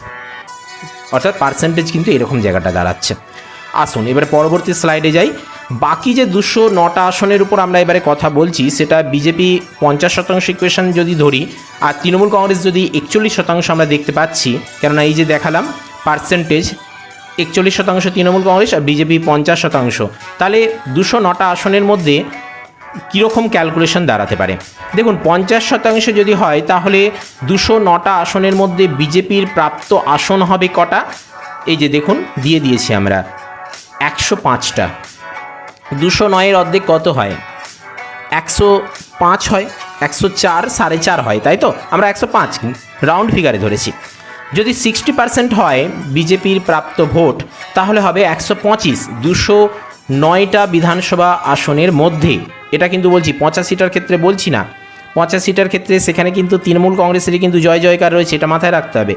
অর্থাৎ পার্সেন্টেজ কিন্তু এরকম জায়গাটা দাঁড়াচ্ছে। আসুন এবারে পরবর্তী স্লাইডে যাই। বাকি যে 209টা আসনের উপর আমরা এবারে কথা বলছি সেটা বিজেপি 50% ইকুয়েশন যদি ধরি, আর তৃণমূল কংগ্রেস যদি 41% আমরা দেখতে পাচ্ছি, কেননা এই যে দেখালাম পার্সেন্টেজ 41% তৃণমূল কংগ্রেস আর বিজেপি 50%, তাহলে 209টা আসনের মধ্যে কীরকম ক্যালকুলেশন দাঁড়াতে পারে দেখুন। 50% যদি হয় তাহলে 209টা আসনের মধ্যে বিজেপির প্রাপ্ত আসন হবে কটা, এই যে দেখুন দিয়ে দিয়েছি আমরা 105টা। 209-এর অর্ধেক কত হয়, 105 হয়, 104 4.5 হয়, তাই তো আমরা 105 রাউন্ড ফিগারে ধরেছি। যদি 60% হয় বিজেপির প্রাপ্ত ভোট তাহলে হবে 125, 209টা বিধানসভা আসনের মধ্যে। এটা কিন্তু বলছি 85টার ক্ষেত্রে বলছি না, 85টার ক্ষেত্রে সেখানে কিন্তু তৃণমূল কংগ্রেসেরই কিন্তু জয় জয়কার রয়েছে, এটা মাথায় রাখতে হবে।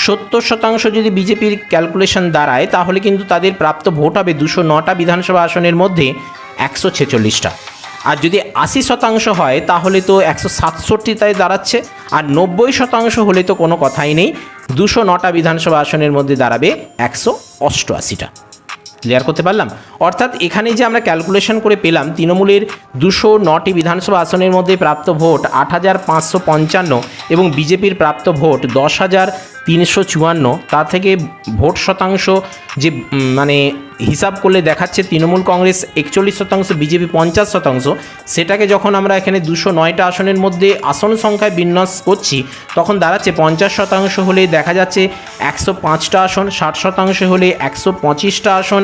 70% যদি বিজেপির ক্যালকুলেশন দাঁড়ায় তাহলে কিন্তু তাদের প্রাপ্ত ভোট হবে 209টা বিধানসভা আসনের মধ্যে 146টা। আর যদি 80% হয় তাহলে তো 167টায় দাঁড়াচ্ছে, আর 90% হলে তো কোনো কথাই নেই, 209টা বিধানসভা আসনের মধ্যে দাঁড়াবে 188টা। ক্লিয়ার করতে পারলাম? অর্থাৎ এখানে যে আমরা ক্যালকুলেশন করে পেলাম তৃণমূলের 209টি বিধানসভা আসনের মধ্যে প্রাপ্ত ভোট 8,555 এবং বিজেপির প্রাপ্ত ভোট 10,354, তা থেকে ভোট শতাংশ যে মানে হিসাব করলে দেখাচ্ছে তৃণমূল কংগ্রেস 41%, বিজেপি 50%, সেটাকে যখন আমরা এখানে 209টা আসনের মধ্যে আসন সংখ্যায় বিন্যাস করছি তখন দাঁড়াচ্ছে 50% হলে দেখা যাচ্ছে 105টা আসন, 60% হলে 125টা আসন,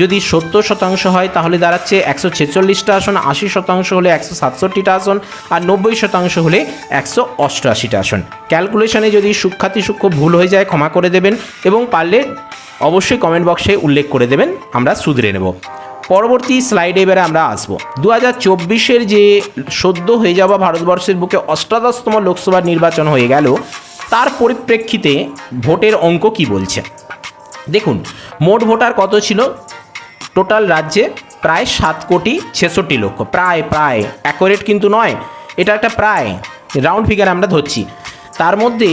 যদি 70% হয় তাহলে দাঁড়াচ্ছে 146টা আসন, 80% হলে 167টা আসন, আর 90% হলে 188টা আসন। ক্যালকুলেশনে যদি সূক্ষ্ম ভুল হয়ে যায় ক্ষমা করে দেবেন এবং পারলে অবশ্যই কমেন্ট বক্সে উল্লেখ করে দেবেন, আমরা শুধরে নেব। পরবর্তী স্লাইডে এবারে আমরা আসবো 2024-এর যে সদ্য হয়ে যাওয়া ভারতবর্ষের বুকে 88তম লোকসভা নির্বাচন হয়ে গেল, তার পরিপ্রেক্ষিতে ভোটের অঙ্ক কি বলছে দেখুন। মোট ভোটার কত ছিল টোটাল রাজ্যে? প্রায় 7,66,00,000। প্রায় অ্যাকুরেট কিন্তু নয়, এটা একটা প্রায় রাউন্ড ফিগার আমরা ধরছি। তার মধ্যে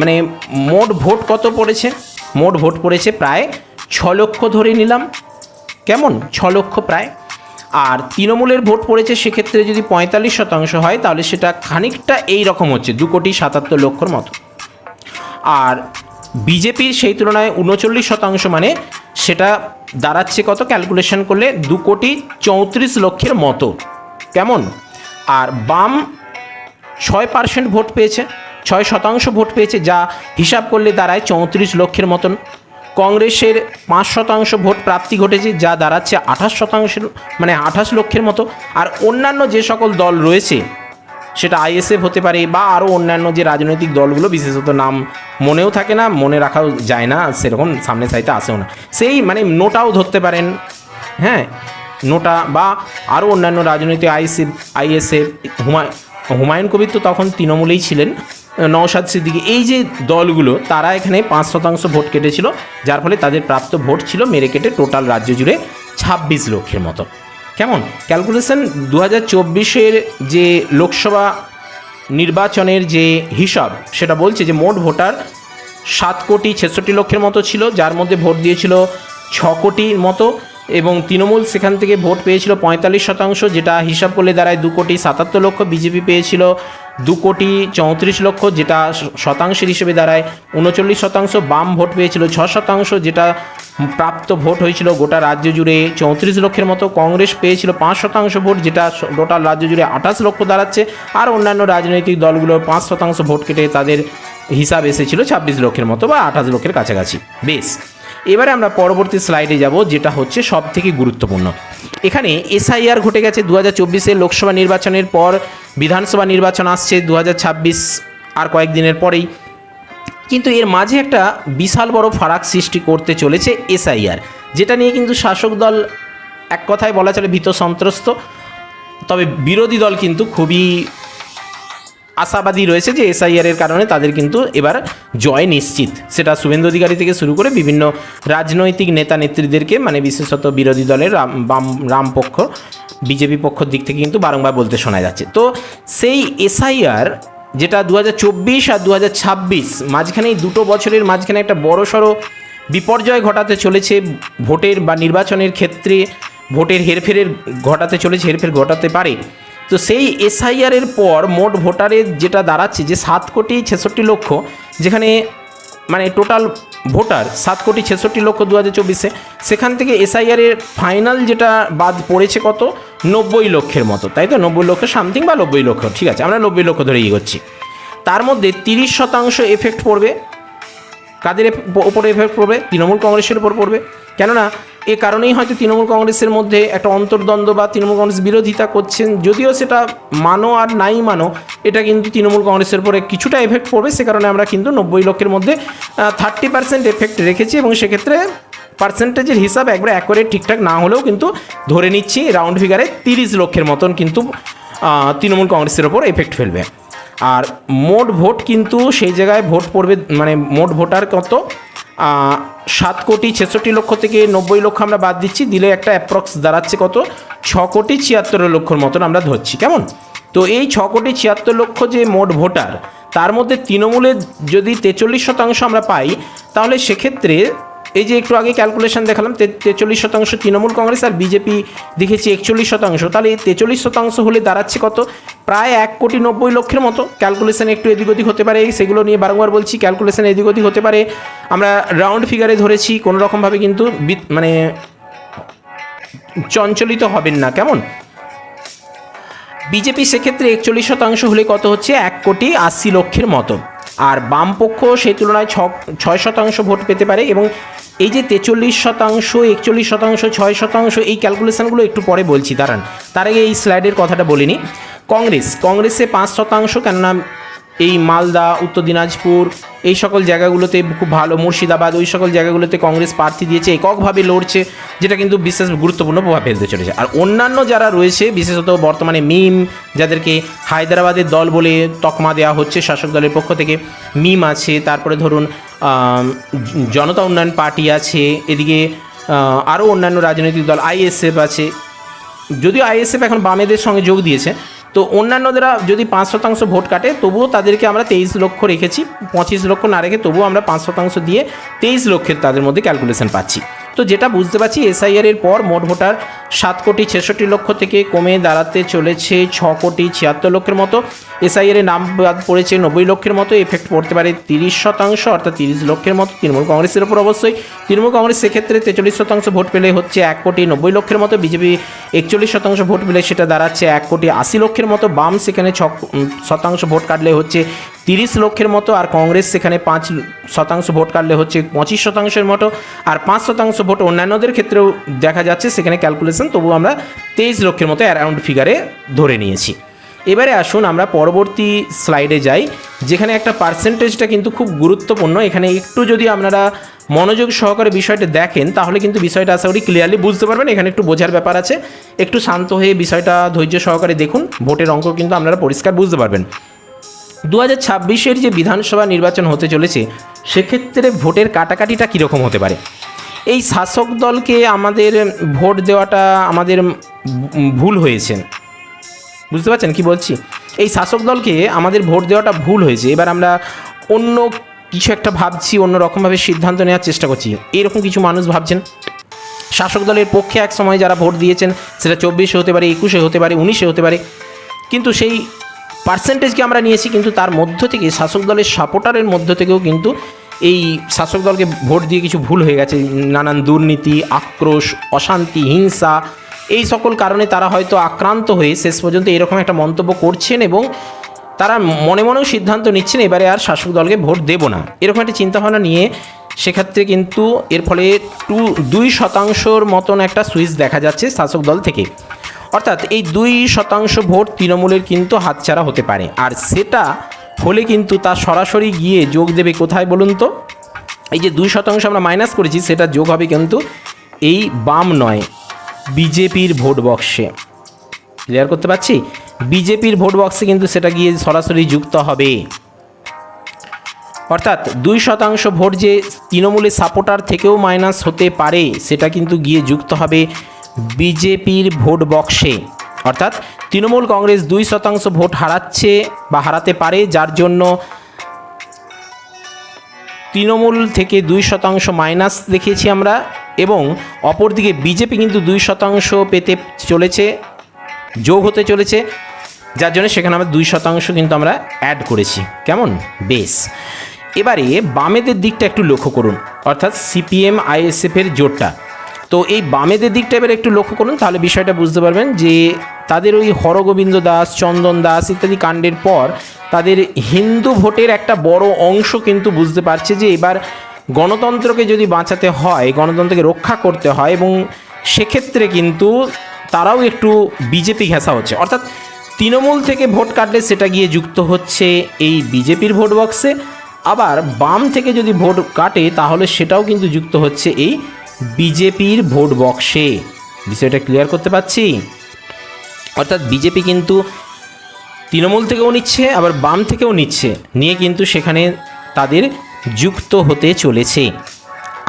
মানে মোট ভোট কত পড়েছে? মোট ভোট পড়েছে প্রায় 6 লক্ষ ধরে নিলাম, কেমন 6 লক্ষ প্রায়। আর তৃণমূলের ভোট পড়েছে সেক্ষেত্রে যদি 45% হয় তাহলে সেটা খানিকটা এই রকম হচ্ছে 2,77,00,000 মতো। আর বিজেপির সেই তুলনায় 39%, মানে সেটা দাঁড়াচ্ছে কত ক্যালকুলেশন করলে 2,34,00,000 মতো, কেমন। আর বাম 6% ভোট পেয়েছে, 6% ভোট পেয়েছে, যা হিসাব করলে দাঁড়ায় 34 লক্ষের মতন। কংগ্রেসের 5% ভোট প্রাপ্তি ঘটেছে, যা দাঁড়াচ্ছে 28%, মানে 28 লক্ষের মতো। আর অন্যান্য যে সকল দল রয়েছে সেটা আইএসএফ হতে পারে বা আরও অন্যান্য যে রাজনৈতিক দলগুলো, বিশেষত নাম মনেও থাকে না, মনে রাখাও যায় না, সেরকম সামনে সাইতে আসেও না, সেই মানে নোটাও ধরতে পারেন, হ্যাঁ নোটা বা আরও অন্যান্য রাজনৈতিক আইএসএফ, হুমায়ুন কবির তো তখন তৃণমূলেই ছিলেন, নওশাদ সিদ্দিকী, এই যে দলগুলো তারা এখানে 5% ভোট কেটেছিল, যার ফলে তাদের প্রাপ্ত ভোট ছিল মেরে কেটে টোটাল রাজ্য জুড়ে 26 লক্ষের মতো, কেমন। ক্যালকুলেশন 2024-এর যে লোকসভা নির্বাচনের যে হিসাব সেটা বলছে যে মোট ভোটার 7,66,00,000 মতো ছিল, যার মধ্যে ভোট দিয়েছিল 6 কোটির মতো, এবং তৃণমূল সেখান থেকে ভোট পেয়েছিল 45%, যেটা হিসাব করলে দাঁড়ায় 2,77,00,000। বিজেপি পেয়েছিল 2,34,00,000, যেটা শতাংশের হিসেবে দাঁড়ায় 39%। বাম ভোট পেয়েছিল 6%, যেটা প্রাপ্ত ভোট হয়েছিল গোটা রাজ্য জুড়ে 34 লক্ষের মতো। কংগ্রেস পেয়েছিল 5% ভোট, যেটা টোটাল রাজ্য জুড়ে 28 লক্ষ দাঁড়াচ্ছে। আর অন্যান্য রাজনৈতিক দলগুলো 5% ভোট কেটে তাদের হিসাব এসেছিল 26 লক্ষের মতো বা 28 লক্ষের কাছাকাছি। বেশ, এবারে আমরা পরবর্তী স্লাইডে যাব, যেটা হচ্ছে সব থেকে গুরুত্বপূর্ণ। এখানে এসআইআর ঘটে গেছে 2024-এর লোকসভা নির্বাচনের পর, বিধানসভা নির্বাচন আসছে 2026 আর কয়েকদিনের পরেই, কিন্তু এর মাঝে একটা বিশাল বড় ফারাক সৃষ্টি করতে চলেছে এসআইআর, যেটা নিয়ে কিন্তু শাসক দল এক কথায় বলা চলে ভীত সন্ত্রস্ত, তবে বিরোধী দল কিন্তু খুবই আশাবাদী রয়েছে যে এসআইআরের কারণে তাদের কিন্তু এবার জয় নিশ্চিত। সেটা শুভেন্দু অধিকারী থেকে শুরু করে বিভিন্ন রাজনৈতিক নেতা নেত্রীদেরকে, মানে বিশেষত বিরোধী দলের রাম পক্ষ, বিজেপি পক্ষর দিক থেকে কিন্তু বারংবার বলতে শোনা যাচ্ছে। তো সেই এসআইআর যেটা 2024 আর 2026 মাঝখানে, এই দুটো বছরের মাঝখানে একটা বড়সড় বিপর্যয় ঘটাতে চলেছে ভোটের বা নির্বাচনের ক্ষেত্রে, ভোটের হেরফের ঘটাতে পারে। তো সেই এসআইআরের পর মোট ভোটারের যেটা দাঁড়াচ্ছে যে 7,66,00,000, যেখানে মানে টোটাল ভোটার 7,66,00,000 2024-এ, সেখান থেকে এসআইআরের ফাইনাল যেটা বাদ পড়েছে কত 90 লক্ষের মতো, তাই তো 90 লক্ষ সামথিং বা 90 লক্ষ, ঠিক আছে আমরা 90 লক্ষ ধরে এগোচ্ছি। তার মধ্যে 30% এফেক্ট পড়বে, কাদের ওপরে এফেক্ট পড়বে? তৃণমূল কংগ্রেসের উপর পড়বে। কেননা এ কারণেই হয়তো তৃণমূল কংগ্রেসের মধ্যে একটা অন্তর্দ্বন্দ্ব বা তৃণমূল কংগ্রেস বিরোধিতা করছেন, যদিও সেটা মানো আর নাই মানো, এটা কিন্তু তৃণমূল কংগ্রেসের উপরে কিছুটা এফেক্ট পড়বে। সে কারণে আমরা কিন্তু 90 লক্ষের মধ্যে 30% এফেক্ট রেখেছি, এবং সেক্ষেত্রে পার্সেন্টেজের হিসাব একবারে অ্যাকুরেট ঠিকঠাক না হলেও কিন্তু ধরে নিচ্ছি রাউন্ড ফিগারে 30 লক্ষের মতন কিন্তু তৃণমূল কংগ্রেসের ওপর এফেক্ট ফেলবে। আর মোট ভোট কিন্তু সেই জায়গায় ভোট পড়বে, মানে মোট ভোটার কত 7,66,00,000 থেকে 90 লক্ষ আমরা বাদ দিচ্ছি, দিলে একটা অ্যাপ্রক্স দাঁড়াচ্ছে কত 6,76,00,000 মতন আমরা ধরছি, কেমন। তো এই 6,76,00,000 যে মোট ভোটার, তার মধ্যে তৃণমূলের যদি 43% আমরা পাই, তাহলে সেক্ষেত্রে এই যে একটু আগে ক্যালকুলেশন দেখালাম 43% তৃণমূল কংগ্রেস আর বিজেপি দেখেছি 41%, তাহলে এই 43% হলে দাঁড়াচ্ছে কত প্রায় 1,90,00,000 মতো। ক্যালকুলেশন একটু এদিক ওদিক হতে পারে, সেগুলো নিয়ে বারংবার বলছি, ক্যালকুলেশন এদিক ওদিক হতে পারে, আমরা রাউন্ড ফিগারে ধরেছি, কোনো রকমভাবে কিন্তু মানে চঞ্চলিত হবেন না, কেমন? বিজেপি সেক্ষেত্রে 41% হলে কত হচ্ছে, 1,80,00,000 মতো। আর বামপক্ষ সেই তুলনায় 6% ভোট পেতে পারে। এবং এই যে 43%, 41%, 6%, এই ক্যালকুলেশনগুলো একটু পরে বলছি, দাঁড়ান, তার আগে এই স্লাইডের কথাটা বলিনি। কংগ্রেসে 5%, কেননা এই মালদা, উত্তর দিনাজপুর, এই সকল জায়গাগুলোতে খুব ভালো, মুর্শিদাবাদ, ওই সকল জায়গাগুলোতে কংগ্রেস প্রার্থী দিয়েছে, এককভাবে লড়ছে, যেটা কিন্তু বিশেষ গুরুত্বপূর্ণ প্রভাব ফেলতে চলেছে। আর অন্যান্য যারা রয়েছে, বিশেষত বর্তমানে মিম, যাদেরকে হায়দ্রাবাদের দল বলে তকমা দেওয়া হচ্ছে শাসক দলের পক্ষ থেকে, মিম আছে, তারপরে ধরুন জনতা উন্নয়ন পার্টি আছে, এদিকে আরও অন্যান্য রাজনৈতিক দল, আইএসএফ আছে, যদিও আইএসএফ এখন বামেদের সঙ্গে যোগ দিয়েছে। তো অন্যান্যরা যদি 5% ভোট কাটে, তবুও তাদেরকে আমরা 23 লক্ষ রেখেছি, 25 লক্ষ না রেখে তবুও আমরা 5% দিয়ে 23 লক্ষের তাদের মধ্যে ক্যালকুলেশন পাচ্ছি। তো যেটা বুঝতে পারছি, এসআইআর এর পর মোট ভোটার 7,66,00,000 থেকে কমে দাঁড়াতে চলেছে 6,76,00,000 মতো। এসআইআর এর নাম বাদ পড়েছে 90 লক্ষের মতো, এফেক্ট পড়তে পারে 30%, অর্থাৎ 30 লক্ষের মতো তৃণমূল কংগ্রেসের ওপর। অবশ্যই তৃণমূল কংগ্রেস সেক্ষেত্রে 43% ভোট পেলে হচ্ছে 1,90,00,000 মতো, বিজেপি 41% ভোট পেলে সেটা দাঁড়াচ্ছে 1,80,00,000 মতো, বাম সেখানে 6% ভোট কাটলে হচ্ছে 30 লক্ষের মতো, আর কংগ্রেস সেখানে 5% ভোট কাটলে হচ্ছে 25%-এর মতো, আর 5% ভোট অন্যান্যদের ক্ষেত্রেও দেখা যাচ্ছে সেখানে ক্যালকুলেশন, তবু আমরা 23 লক্ষের মতো অ্যারাউন্ড ফিগারে ধরে নিয়েছি। এবারে আসুন আমরা পরবর্তী স্লাইডে যাই, যেখানে একটা পার্সেন্টেজটা কিন্তু খুব গুরুত্বপূর্ণ। এখানে একটু যদি আপনারা মনোযোগ সহকারে বিষয়টা দেখেন, তাহলে কিন্তু বিষয়টা আশা করি ক্লিয়ারলি বুঝতে পারবেন। এখানে একটু বোঝার ব্যাপার আছে, একটু শান্ত হয়ে বিষয়টা ধৈর্য সহকারে দেখুন, ভোটের অঙ্ক কিন্তু আপনারা পরিষ্কার বুঝতে পারবেন। 2026-এর যে বিধানসভা নির্বাচন হতে চলেছে, সেক্ষেত্রে ভোটের কাটাকাটিটা কীরকম হতে পারে। এই শাসক দলকে আমাদের ভোট দেওয়াটা আমাদের ভুল হয়েছে, বুঝতে পারছেন কি বলছি? এই শাসক দলকে আমাদের ভোট দেওয়াটা ভুল হয়েছে। এবার আমরা অন্য কিছু একটা ভাবছি, অন্য রকমভাবে সিদ্ধান্ত নেওয়ার চেষ্টা করছি, এরকম কিছু মানুষ ভাবছেন। শাসক দলের পক্ষে এক সময় যারা ভোট দিয়েছেন, সেটা 24-এ হতে পারে, 21-এ হতে পারে, 19-এ হতে পারে, কিন্তু সেই পার্সেন্টেজকে আমরা নিয়েছি, কিন্তু তার মধ্য থেকে শাসক দলের সাপোর্টারের মধ্য থেকেও কিন্তু এই শাসক দলকে ভোট দিয়ে কিছু ভুল হয়ে গেছে। নানান দুর্নীতি, আক্রোশ, অশান্তি, হিংসা, এই সকল কারণে তারা হয়তো আক্রান্ত হয়ে শেষ পর্যন্ত এরকম একটা মন্তব্য করছেন, এবং তারা মনে মনেও সিদ্ধান্ত নিচ্ছেন এবারে আর শাসক দলকে ভোট দেব না, এরকম একটা চিন্তাভাবনা নিয়ে। সেক্ষেত্রে কিন্তু এর ফলে 2% মতন একটা সুইচ দেখা যাচ্ছে শাসক দল থেকে, অর্থাৎ এই 2% ভোট তৃণমূলের কিন্তু হাতছাড়া হতে পারে। আর সেটা হলে কিন্তু তা সরাসরি গিয়ে যোগ দেবে কোথায় বলুন তো? এই যে 2% আমরা মাইনাস করেছি, সেটা যোগ হবে কিন্তু এই বাম নয়, বিজেপির ভোট বক্সে। ক্লিয়ার করতে পারছি? বিজেপির ভোট বক্সে কিন্তু সেটা গিয়ে সরাসরি যুক্ত হবে। অর্থাৎ 2% ভোট যে তৃণমূলের সাপোর্টার থেকেও মাইনাস হতে পারে, সেটা কিন্তু গিয়ে যুক্ত হবে বিজেপির ভোট বক্সে। অর্থাৎ তৃণমূল কংগ্রেস 2% ভোট হারাচ্ছে বা হারাতে পারে, যার জন্য তৃণমূল থেকে 2% মাইনাস দেখিয়েছি আমরা, এবং অপরদিকে বিজেপি কিন্তু 2% পেতে চলেছে, যোগ হতে চলেছে, যার জন্য সেখানে আমরা 2% কিন্তু আমরা অ্যাড করেছি। কেমন? বেশ। এবারে বামেদের দিকটা একটু লক্ষ্য করুন, অর্থাৎ সিপিএম আইএসএফের জোটটা। তো এই বামেদের দিকটা এবার একটু লক্ষ্য করুন, তাহলে বিষয়টা বুঝতে পারবেন যে তাদের ওই হরগোবিন্দ দাস, চন্দন দাস ইত্যাদি কাণ্ডের পর তাদের হিন্দু ভোটের একটা বড় অংশ কিন্তু বুঝতে পারছে যে এবার গণতন্ত্রকে যদি বাঁচাতে হয়, গণতন্ত্রকে রক্ষা করতে হয়, এবং সেক্ষেত্রে কিন্তু তারাও একটু বিজেপি ঘেঁষা হচ্ছে। অর্থাৎ তৃণমূল থেকে ভোট কাটলে সেটা গিয়ে যুক্ত হচ্ছে এই বিজেপির ভোট বক্সে, আবার বাম থেকে যদি ভোট কাটে তাহলে সেটাও কিন্তু যুক্ত হচ্ছে এই বিজেপির ভোট বক্সে। বিষয়টা ক্লিয়ার করতে পারছি? অর্থাৎ বিজেপি কিন্তু তৃণমূল থেকেও নিচ্ছে, আবার বাম থেকেও নিচ্ছে, নিয়ে কিন্তু সেখানে তাদের যুক্ত হতে চলেছে।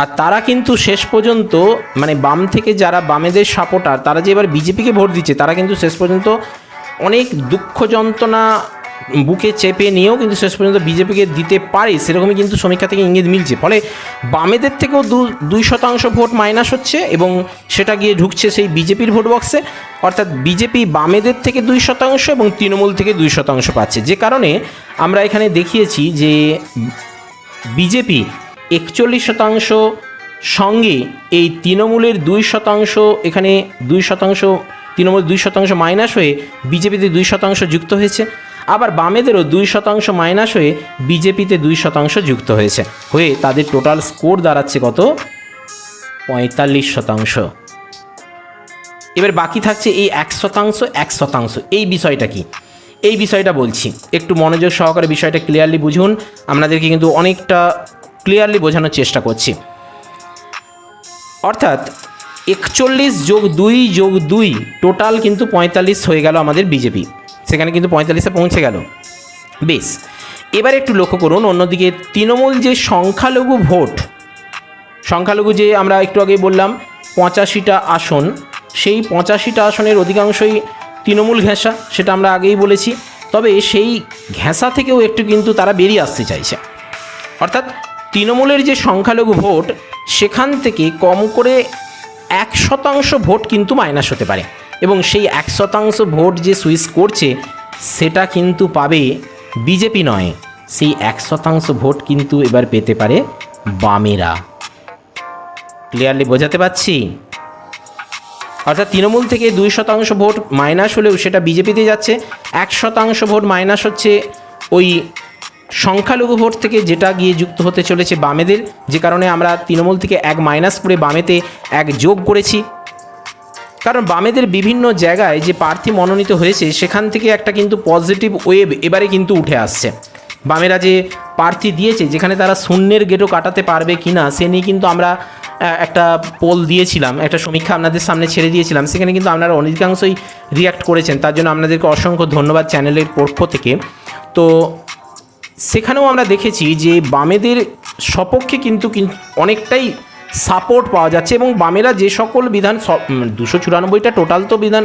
আর তারা কিন্তু শেষ পর্যন্ত, মানে বাম থেকে যারা বামেদের সাপোর্টার, তারা যে এবার বিজেপিকে ভোট দিচ্ছে, তারা কিন্তু শেষ পর্যন্ত অনেক দুঃখ যন্ত্রণা বুকে চেপে নিয়েও কিন্তু শেষ পর্যন্ত বিজেপিকে দিতে পারে, সেরকমই কিন্তু সমীক্ষা থেকে ইঙ্গিত মিলছে। ফলে বামেদের থেকেও 2% ভোট মাইনাস হচ্ছে, এবং সেটা গিয়ে ঢুকছে সেই বিজেপির ভোট বক্সে। অর্থাৎ বিজেপি বামেদের থেকে 2% এবং তৃণমূল থেকে 2% পাচ্ছে, যে কারণে আমরা এখানে দেখিয়েছি যে বিজেপি 41% সঙ্গে এই তৃণমূলের 2% এখানে 2%, তৃণমূল 2% মাইনাস হয়ে বিজেপিতে 2% যুক্ত হয়েছে। আবার বামেদেরও 2% মাইনাস হয়ে বিজেপিতে 2% যুক্ত হয়েছে, হয়ে তাদের টোটাল স্কোর দাঁড়াচ্ছে কত? 45%। এবার বাকি থাকছে এই 1%। এই বিষয়টা কি? এই বিষয়টা বলছি, একটু মনোযোগ সহকারে বিষয়টা ক্লিয়ারলি বুঝুন। আপনাদেরকে কিন্তু অনেকটা ক্লিয়ারলি বোঝানোর চেষ্টা করছি। অর্থাৎ 41 যোগ 2 যোগ 2 টোটাল কিন্তু 45 হয়ে গেল আমাদের বিজেপি, সেখানে কিন্তু 45-এ পৌঁছে গেল। বেশ, এবার একটু লক্ষ্য করুন অন্যদিকে তৃণমূল যে সংখ্যালঘু যে আমরা একটু আগে বললাম 85টা আসন, সেই 85টা আসনের অধিকাংশই তৃণমূল ঘেঁষা, সেটা আমরা আগেই বলেছি। তবে সেই ঘেঁষা থেকেও একটু কিন্তু তারা বেরিয়ে আসতে চাইছে। অর্থাৎ তৃণমূলের যে সংখ্যালঘু ভোট, সেখান থেকে কম করে 1% ভোট কিন্তু মাইনাস হতে পারে, এবং সেই 1% ভোট যে সুইচ করছে সেটা কিন্তু পাবে বিজেপি নয়, সেই 1% ভোট কিন্তু এবার পেতে পারে বামেরা। ক্লিয়ারলি বোঝাতে পারছি? অর্থাৎ তৃণমূল থেকে 2% ভোট মাইনাস হলেও সেটা বিজেপিতে যাচ্ছে, 1% ভোট মাইনাস হচ্ছে ওই সংখ্যালঘু ভোট থেকে, যেটা গিয়ে যুক্ত হতে চলেছে বামেদের, যে কারণে আমরা তৃণমূল থেকে 1 মাইনাস করে বামেতে 1 যোগ করেছি। কারণ বামেদের বিভিন্ন জায়গায় যে প্রার্থী মনোনীত হয়েছে সেখান থেকে একটা কিন্তু পজিটিভ ওয়েভ এবারে কিন্তু উঠে আসছে। বামেরা যে প্রার্থী দিয়েছে, যেখানে তারা শূন্যের গেটও কাটাতে পারবে কি না সে নিয়ে কিন্তু আমরা একটা পোল দিয়েছিলাম, একটা সমীক্ষা আপনাদের সামনে ছেড়ে দিয়েছিলাম, সেখানে কিন্তু আপনারা অধিকাংশই রিয়াক্ট করেছেন, তার জন্য আপনাদেরকে অসংখ্য ধন্যবাদ চ্যানেলের পক্ষ থেকে। তো সেখানেও আমরা দেখেছি যে বামেদের সপক্ষে কিন্তু অনেকটাই সাপোর্ট পাওয়া যাচ্ছে, এবং বামেরা যে সকল বিধান 294টা টোটাল তো বিধান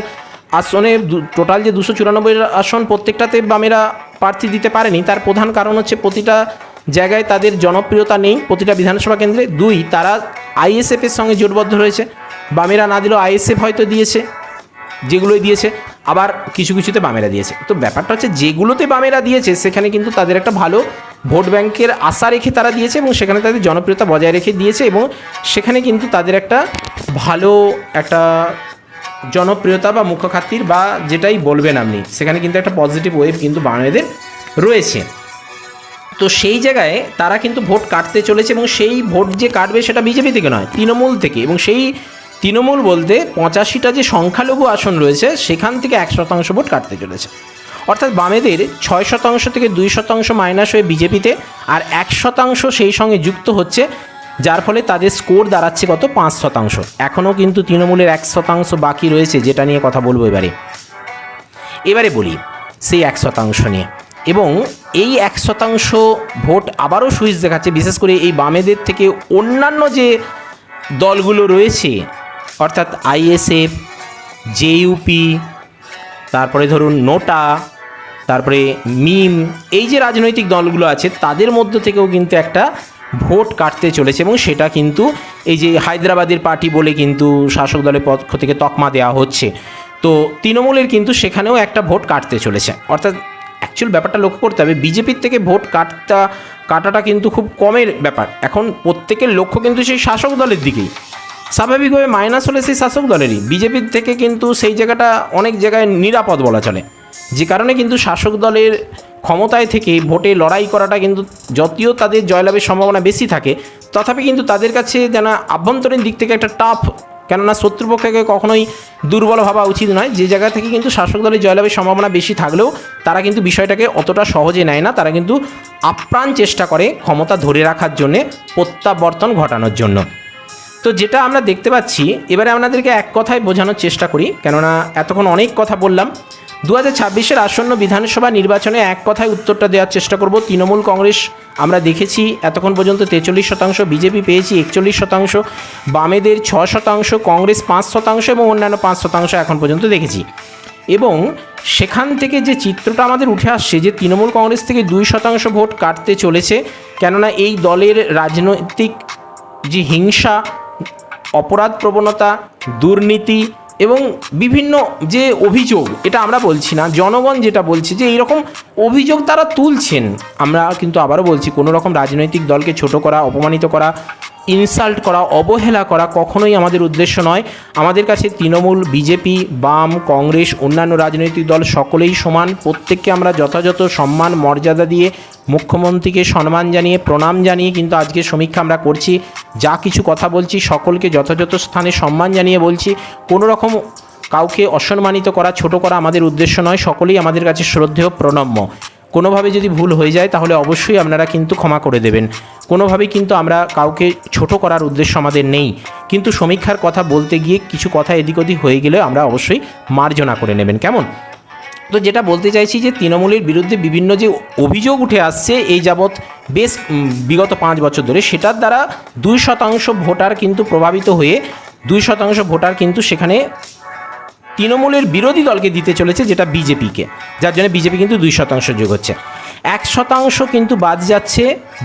আসনে, টোটাল যে 294 আসন প্রত্যেকটাতে বামেরা প্রার্থী দিতে পারেনি, তার প্রধান কারণ হচ্ছে প্রতিটা জায়গায় তাদের জনপ্রিয়তা নেই প্রতিটা বিধানসভা কেন্দ্রে। 2, তারা আইএসএফের সঙ্গে জোটবদ্ধ রয়েছে, বামেরা না দিলেও আইএসএফ হয়তো দিয়েছে, যেগুলোই দিয়েছে, আবার কিছু কিছুতে বামেরা দিয়েছে। তো ব্যাপারটা হচ্ছে যেগুলোতে বামেরা দিয়েছে সেখানে কিন্তু তাদের একটা ভালো ভোট ব্যাংকের আশা রেখে তারা দিয়েছে, এবং সেখানে তাদের জনপ্রিয়তা বজায় রেখে দিয়েছে, এবং সেখানে কিন্তু তাদের একটা ভালো একটা জনপ্রিয়তা বা মুখখাতির বা যেটাই বলবেন আপনি, সেখানে কিন্তু একটা পজিটিভ ওয়েভ কিন্তু বামেদের রয়েছে। তো সেই জায়গায় তারা কিন্তু ভোট কাটতে চলেছে, এবং সেই ভোট যে কাটবে সেটা বিজেপি থেকে নয়, তৃণমূল থেকে। এবং সেই তৃণমূল বলতে 85টা যে সংখ্যালঘু আসন রয়েছে সেখান থেকে 1% ভোট কাটতে চলেছে। অর্থাৎ বামেদের 6% থেকে 2% মাইনাস হয়ে বিজেপিতে, আর 1% সেই সঙ্গে যুক্ত হচ্ছে, যার ফলে তাদের স্কোর দাঁড়াচ্ছে কত? 5%। এখনও কিন্তু তৃণমূলের 1% বাকি রয়েছে, যেটা নিয়ে কথা বলবো এবারে বলি সেই 1% নিয়ে। এবং এই 1% ভোট আবারও সুইচ দেখাচ্ছে, বিশেষ করে এই বামেদের থেকে অন্যান্য যে দলগুলো রয়েছে, অর্থাৎ আইএসএফ, জেইউপি, তারপরে ধরুন নোটা, তারপরে মিম, এই যে রাজনৈতিক দলগুলো আছে তাদের মধ্য থেকেও কিন্তু একটা ভোট কাটতে চলেছে, এবং সেটা কিন্তু এই যে হায়দ্রাবাদের পার্টি বলে কিন্তু শাসক দলের পক্ষ থেকে তকমা দেওয়া হচ্ছে। তো তৃণমূলের কিন্তু সেখানেও একটা ভোট কাটতে চলেছে। অর্থাৎ অ্যাকচুয়াল ব্যাপারটা লক্ষ্য করতে হবে, বিজেপির থেকে ভোট কাটাটা কিন্তু খুব কমের ব্যাপার। এখন প্রত্যেকের লক্ষ্য কিন্তু সেই শাসক দলের দিকেই, স্বাভাবিকভাবে মাইনাস হলে সেই শাসক দলেরই। বিজেপির থেকে কিন্তু সেই জায়গাটা অনেক জায়গায় নিরাপদ বলা চলে, যে কারণে কিন্তু শাসক দলের ক্ষমতায় থেকে ভোটে লড়াই করাটা কিন্তু যদিও তাদের জয়লাভের সম্ভাবনা বেশি থাকে, তথাপি কিন্তু তাদের কাছে যেন আভ্যন্তরীণ দিক থেকে একটা টাফ, কেননা শত্রুপক্ষকে কখনোই দুর্বল ভাবা উচিত নয়। যে জায়গা থেকে কিন্তু শাসক দলের জয়লাভের সম্ভাবনা বেশি থাকলেও তারা কিন্তু বিষয়টাকে অতটা সহজে নেয় না, তারা কিন্তু আপ্রাণ চেষ্টা করে ক্ষমতা ধরে রাখার জন্যে, প্রত্যাবর্তন ঘটানোর জন্য। তো যেটা আমরা দেখতে পাচ্ছি, এবারে আপনাদেরকে এক কথায় বোঝানোর চেষ্টা করি, কেননা এতক্ষণ অনেক কথা বললাম। 2026-এর আসন্ন বিধানসভা নির্বাচনে এক কথায় উত্তরটা দেওয়ার চেষ্টা করব। তৃণমূল কংগ্রেস আমরা দেখেছি এতক্ষণ পর্যন্ত 43%, বিজেপি পেয়েছি 41%, বামেদের 6%, কংগ্রেস 5% এবং অন্যান্য 5% এখন পর্যন্ত দেখেছি। এবং সেখান থেকে যে চিত্রটা আমাদের উঠে আসছে যে তৃণমূল কংগ্রেস থেকে 2% ভোট কাটতে চলেছে, কেননা এই দলের রাজনৈতিক যে হিংসা, অপরাধ প্রবণতা, দুর্নীতি এবং বিভিন্ন যে অভিযোগ, এটা আমরা বলছি না, জনগণ যেটা বলছে যে এইরকম অভিযোগ তারা তুলছেন। আমরা কিন্তু আবারও বলছি, কোনো রকম রাজনৈতিক দলকে ছোট করা, অপমানিত করা ইনসাল্ট করা, অবহেলা করা কখনোই আমাদের উদ্দেশ্য নয়। আমাদের কাছে তৃণমূল, বিজেপি, বাম, কংগ্রেস, অন্যান্য রাজনৈতিক দল সকলেই সমান। প্রত্যেককে আমরা যথাযথ সম্মান মর্যাদা দিয়ে, মুখ্যমন্ত্রীকে সম্মান জানিয়ে, প্রণাম জানিয়ে কিন্তু আজকে সমীক্ষা আমরা করছি। যা কিছু কথা বলছি সকলকে যথাযথ স্থানে সম্মান জানিয়ে বলছি। কোনো রকম কাউকে অসম্মানিত করা, ছোট করা আমাদের উদ্দেশ্য নয়। সকলেই আমাদের কাছে শ্রদ্ধেয়, প্রণম্য। কোনোভাবে যদি ভুল হয়ে যায় তাহলে অবশ্যই আপনারা কিন্তু ক্ষমা করে দেবেন। কোনোভাবেই কিন্তু আমরা কাউকে ছোট করার উদ্দেশ্য আমাদের নেই, কিন্তু সমীক্ষার কথা বলতে গিয়ে কিছু কথা এদিক ওদিক হয়ে গেলে আমরা অবশ্যই মার্জনা করে নেবেন, কেমন? তো যেটা বলতে চাইছি যে তৃণমূলের বিরুদ্ধে বিভিন্ন যে অভিযোগ উঠে আসছে এই যাবৎ বেশ বিগত 5 বছর ধরে, সেটার দ্বারা 2% ভোটার কিন্তু প্রভাবিত হয়ে 2% ভোটার কিন্তু সেখানে তৃণমূলের বিরোধী দলকে দিতে চলেছে, যেটা বিজেপিকে, যার জন্য বিজেপি কিন্তু 2% যোগ হচ্ছে। 1% কিন্তু বাদ যাচ্ছে,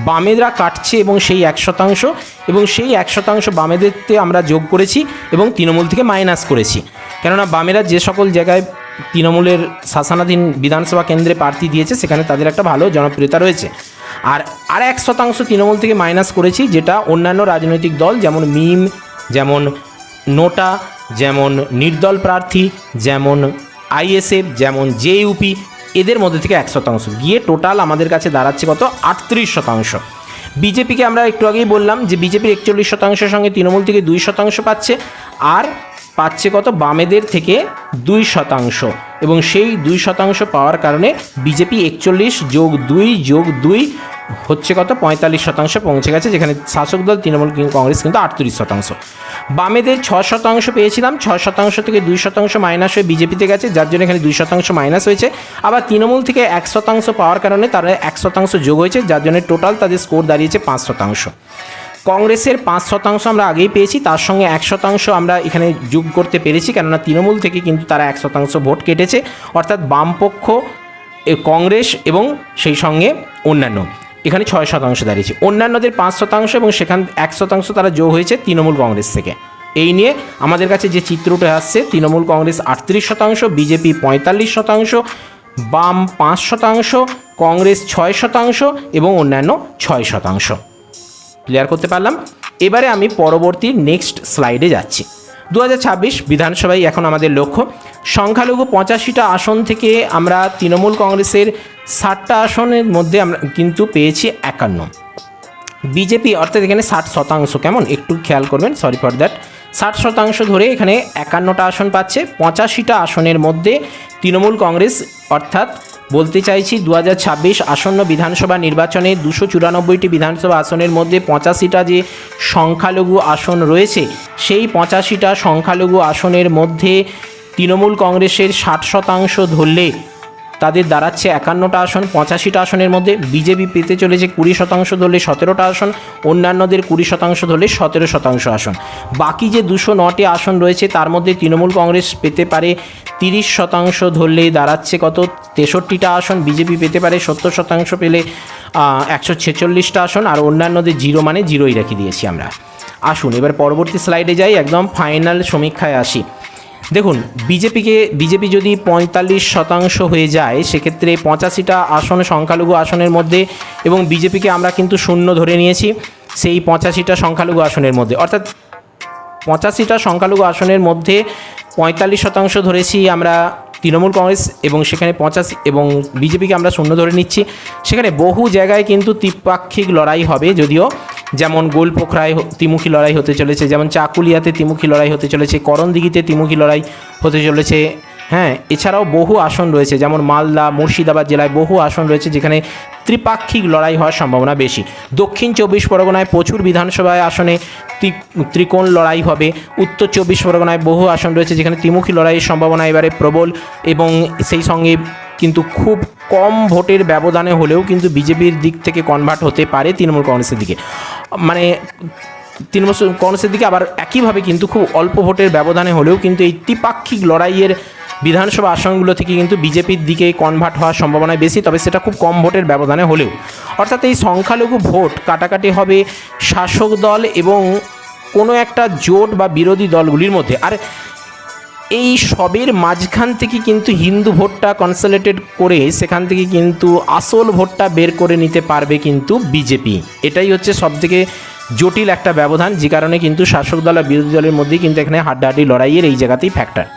বামেরা কাটছে, এবং সেই 1% এবং সেই 1% বামেদেরতে আমরা যোগ করেছি এবং তৃণমূল থেকে মাইনাস করেছি। কেননা বামেরা যে সকল জায়গায় তৃণমূলের শাসনাধীন বিধানসভা কেন্দ্রে প্রার্থী দিয়েছে সেখানে তাদের একটা ভালো জনপ্রিয়তা রয়েছে। আর 1% তৃণমূল থেকে মাইনাস করেছি, যেটা অন্যান্য রাজনৈতিক দল যেমন মিম, যেমন নোটা, যেমন নির্দল প্রার্থী, যেমন আইএসএফ, যেমন জেইউপি, এদের মধ্যে থেকে 1% গিয়ে টোটাল আমাদের কাছে দাঁড়াচ্ছে কত? 38%। বিজেপিকে আমরা একটু আগেই বললাম যে বিজেপির 41%-এর সঙ্গে তৃণমূল থেকে 2% পাচ্ছে, আর পাচ্ছে কত? বামেদের থেকে 2%, এবং সেই 2% পাওয়ার কারণে বিজেপি 41 যোগ 2 হচ্ছে কত? 45% পৌঁছে গেছে, যেখানে শাসক দল তৃণমূল কংগ্রেস কিন্তু 38%। বামেদের 6% পেয়েছিলাম, 6% থেকে 2% মাইনাস হয়ে বিজেপিতে গেছে, যার জন্য এখানে 2% মাইনাস হয়েছে। আবার তৃণমূল থেকে 1% পাওয়ার কারণে তারা 1% যোগ হয়েছে, যার জন্য টোটাল তাদের স্কোর দাঁড়িয়েছে 5%। কংগ্রেসের 5% আমরা আগেই পেয়েছি, তার সঙ্গে 1% আমরা এখানে যোগ করতে পেরেছি, কেননা তৃণমূল থেকে কিন্তু তারা 1% ভোট কেটেছে, অর্থাৎ বামপক্ষ, কংগ্রেস এবং সেই সঙ্গে অন্যান্য, এখানে 6% দাঁড়িয়েছে। অন্যান্যদের 5% এবং সেখান 1% তারা যোগ হয়েছে তৃণমূল কংগ্রেস থেকে। এই নিয়ে আমাদের কাছে যে চিত্রটা আসছে, তৃণমূল কংগ্রেস 38%, বিজেপি 45%, বাম 5%, কংগ্রেস 6% এবং অন্যান্য 6%। ক্লিয়ার করতে পারলাম? এবারে আমি পরবর্তী নেক্সট স্লাইডে যাচ্ছি। 2026 বিধানসভায় এখন আমাদের লক্ষ্য। সংখ্যালঘু 85টা আসন থেকে আমরা তৃণমূল কংগ্রেসের 60টা আসনের মধ্যে আমরা কিন্তু পেয়েছি 51। বিজেপি অর্থাৎ এখানে 60%, কেমন? একটু খেয়াল করবেন, সরি ফর দ্যাট। 60% ধরে এখানে 51টা আসন পাচ্ছে। 85টা আসনের মধ্যে তৃণমূল কংগ্রেস, অর্থাৎ বলতে চাইছি 2026 আসন্ন বিধানসভা নির্বাচনে 294টি বিধানসভা আসনের মধ্যে 85টা যে সংখ্যালঘু আসন রয়েছে, সেই 85টা সংখ্যালঘু আসনের মধ্যে তৃণমূল কংগ্রেসের 60% ধরলে তাদের দাঁড়াচ্ছে 51টা আসন। 85টা আসনের মধ্যে বিজেপি পেতে চলেছে 20% ধরলে 17টা আসন, অন্যান্যদের 20% ধরলে 17% আসন। বাকি যে 209টি আসন রয়েছে তার মধ্যে তৃণমূল কংগ্রেস পেতে পারে 30% ধরলে দাঁড়াচ্ছে কত? 63টা আসন। বিজেপি পেতে পারে 70% পেলে 146টা আসন, আর অন্যান্যদের 0 মানে 0ই রেখে দিয়েছি আমরা। আসুন এবার পরবর্তী স্লাইডে যাই, একদম ফাইনাল সমীক্ষায় আসি। দেখুন, বিজেপি যদি 45% হয়ে যায়, সেক্ষেত্রে 85টা আসন সংখ্যালঘু আসনের মধ্যে, এবং বিজেপিকে আমরা কিন্তু 0 ধরে নিয়েছি সেই 85টা সংখ্যালঘু আসনের মধ্যে, অর্থাৎ 85টা সংখ্যালঘু আসনের মধ্যে 45% ধরেছি আমরা তৃণমূল কংগ্রেস, এবং সেখানে 85 এবং বিজেপিকে আমরা 0 ধরে নিচ্ছি। সেখানে বহু জায়গায় কিন্তু ত্রিপাক্ষিক লড়াই হবে, যদিও যেমন গোলপোখরায় ত্রিমুখী লড়াই হতে চলেছে, যেমন চাকুলিয়াতে ত্রিমুখী লড়াই হতে চলেছে, করণদিঘিতে ত্রিমুখী লড়াই হতে চলেছে। হ্যাঁ, এছাড়াও বহু আসন রয়েছে, যেমন মালদা, মুর্শিদাবাদ জেলায় বহু আসন রয়েছে যেখানে ত্রিপাক্ষিক লড়াই হওয়ার সম্ভাবনা বেশি। দক্ষিণ 24 পরগনায় প্রচুর বিধানসভায় আসনে ত্রিকোণ লড়াই হবে। উত্তর 24 পরগনায় বহু আসন রয়েছে যেখানে ত্রিমুখী লড়াইয়ের সম্ভাবনা এবারে প্রবল, এবং সেই সঙ্গে কিন্তু খুব কম ভোটের ব্যবধানে হলেও কিন্তু বিজেপির দিক থেকে কনভার্ট হতে পারে তৃণমূল কংগ্রেসের দিকে, মানে তৃণমূল কংগ্রেসের দিকে। আবার একইভাবে কিন্তু খুব অল্প ভোটের ব্যবধানে হলেও কিন্তু এই ত্রিপাক্ষিক লড়াইয়ের বিধানসভা আসনগুলো থেকে কিন্তু বিজেপির দিকে কনভার্ট হওয়ার সম্ভাবনা বেশি, তবে সেটা খুব কম ভোটের ব্যবধানে হলেও। অর্থাৎ এই সংখ্যালঘু ভোট কাটাকাটি হবে শাসক দল এবং কোনো একটা জোট বা বিরোধী দলগুলির মধ্যে। আর এই সবের মাঝখান থেকে কিন্তু হিন্দু ভোটটা কনসলিডেট করে সেখান থেকে কিন্তু আসল ভোটটা বের করে নিতে পারবে কিন্তু বিজেপি। এটাই হচ্ছে সবথেকে জটিল একটা ব্যবধান, যে কারণে কিন্তু শাসক দল আর বিরোধী দলের মধ্যেই কিন্তু এখানে হাড্ডাহাড্ডি লড়াইয়ের এই জায়গাতেই ফ্যাক্টর।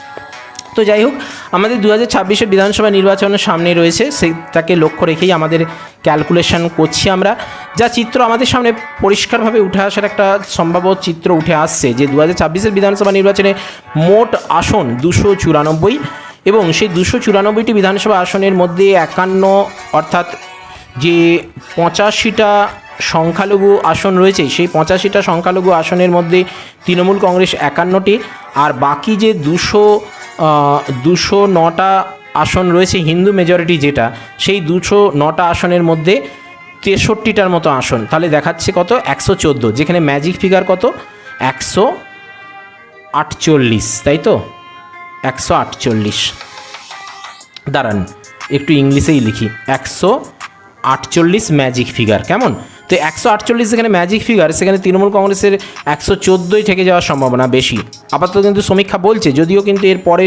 তো যাই হোক, আমাদের 2026-এর বিধানসভা নির্বাচনের সামনে রয়েছে, সেটাকে লক্ষ্য রেখেই আমাদের ক্যালকুলেশন করছি আমরা। যা চিত্র আমাদের সামনে পরিষ্কারভাবে উঠে আসার একটা সম্ভাব্য চিত্র উঠে আসছে যে 2026-এর বিধানসভা নির্বাচনে মোট আসন 294, এবং সেই 294টি বিধানসভা আসনের মধ্যে 51, অর্থাৎ যে 85টা সংখ্যালঘু আসন রয়েছে, সেই 85টা সংখ্যালঘু আসনের মধ্যে তৃণমূল কংগ্রেস 51টি, আর বাকি যে 209টা আসন রয়েছে হিন্দু মেজরিটি যেটা, সেই 209টা আসনের মধ্যে 63টার মতো আসন, তাহলে দেখাচ্ছে কত 114, যেখানে ম্যাজিক ফিগার কত 148, তাই তো 148। দাঁড়ান একটু ইংলিশেই লিখি, 148 ম্যাজিক ফিগার, কেমন? তো 148 যেখানে ম্যাজিক ফিগার, সেখানে তৃণমূল কংগ্রেসের 114ই থেকে যাওয়ার সম্ভাবনা বেশি। আপাতত কিন্তু সমীক্ষা বলছে, যদিও কিন্তু এর পরে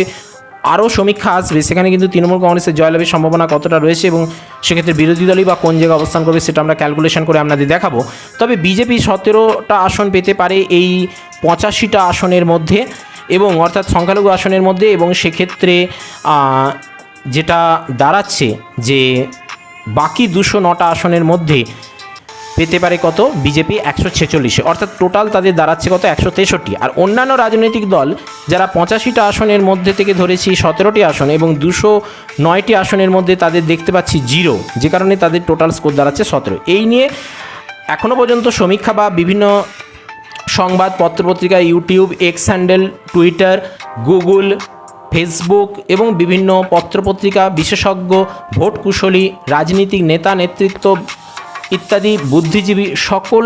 আরও সমীক্ষা আসবে, সেখানে কিন্তু তৃণমূল কংগ্রেসের জয়লাভের সম্ভাবনা কতটা রয়েছে এবং সেক্ষেত্রে বিরোধী দলই বা কোন জায়গায় অবস্থান করবে সেটা আমরা ক্যালকুলেশন করে আপনাদের দেখাবো। তবে বিজেপি 17টা আসন পেতে পারে এই 85টা আসনের মধ্যে, এবং অর্থাৎ সংখ্যালঘু আসনের মধ্যে, এবং সেক্ষেত্রে যেটা দাঁড়াচ্ছে যে বাকি 209টা আসনের মধ্যে পেতে পারে কত বিজেপি 146, অর্থাৎ টোটাল তাদের দাঁড়াচ্ছে কত 163। আর অন্যান্য রাজনৈতিক দল যারা 85টা আসনের মধ্যে থেকে ধরেছি 17টি আসন এবং 209টি আসনের মধ্যে তাদের দেখতে পাচ্ছি 0, যে কারণে তাদের টোটাল স্কোর দাঁড়াচ্ছে 17। এই নিয়ে এখনও পর্যন্ত সমীক্ষা বা বিভিন্ন সংবাদ পত্রপত্রিকা, YouTube, X handle, Twitter, Google, Facebook এবং বিভিন্ন পত্রপত্রিকা, বিশেষজ্ঞ, ভোট কুশলী, রাজনীতিক নেতা, নেতৃত্ব ইত্যাদি বুদ্ধিজীবী সকল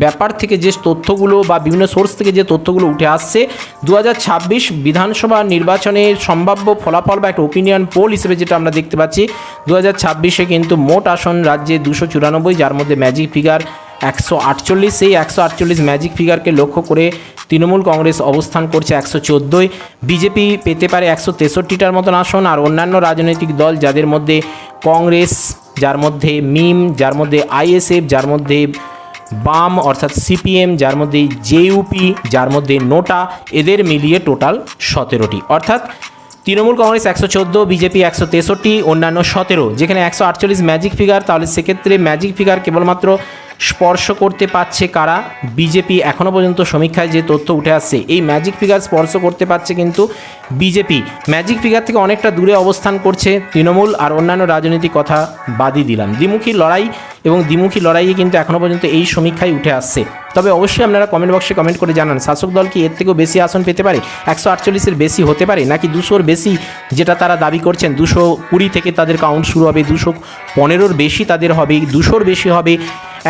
ব্যাপার থেকে যে তথ্যগুলো বা বিভিন্ন সোর্স থেকে যে তথ্যগুলো উঠে আসছে 2026 বিধানসভা নির্বাচনের সম্ভাব্য ফলাফল বা একটা ওপিনিয়ন পোল হিসেবে যেটা আমরা দেখতে পাচ্ছি, 2026-এ কিন্তু মোট আসন রাজ্যে 294, যার মধ্যে ম্যাজিক ফিগার 148। সেই 148 ম্যাজিক ফিগারকে লক্ষ্য করে তৃণমূল কংগ্রেস অবস্থান করছে 114, বিজেপি পেতে পারে 163টার মতন আসন, আর অন্যান্য রাজনৈতিক দল যাদের মধ্যে কংগ্রেস, যার মধ্যে মিম, যার মধ্যে আইএসএফ, যার মধ্যে বাম অর্থাৎ সিপিএম, যার মধ্যে জেইউপি, যার মধ্যে নোটা, এদের মিলিয়ে টোটাল 17টি, অর্থাৎ তৃণমূল কংগ্রেস 114, বিজেপি 163, অন্যান্য 17। যেখানে 148 ম্যাজিক ফিগার, তাহলে সেক্ষেত্রে ম্যাজিক ফিগার কেবলমাত্র স্পর্শ করতে পারছে কারা? বিজেপি। এখনও পর্যন্ত সমীক্ষায় যে তথ্য উঠে আসছে, এই ম্যাজিক ফিগার স্পর্শ করতে পারছে কিন্তু বিজেপি। ম্যাজিক ফিগার থেকে অনেকটা দূরে অবস্থান করছে তৃণমূল, আর অন্যান্য রাজনৈতিক কথা বাদই দিলাম। দ্বিমুখী লড়াই, এবং দ্বিমুখী লড়াইয়ে কিন্তু এখনও পর্যন্ত এই সমীক্ষায় উঠে আসছে। তবে অবশ্যই আপনারা কমেন্ট বক্সে কমেন্ট করে জানান, শাসক দল কি এর থেকেও বেশি আসন পেতে পারে? 148-এর বেশি হতে পারে, নাকি 200-র বেশি যেটা তারা দাবি করছেন? 220 থেকে তাদের কাউন্ট শুরু হবে, 215-র বেশি তাদের হবে, 200-র বেশি হবে,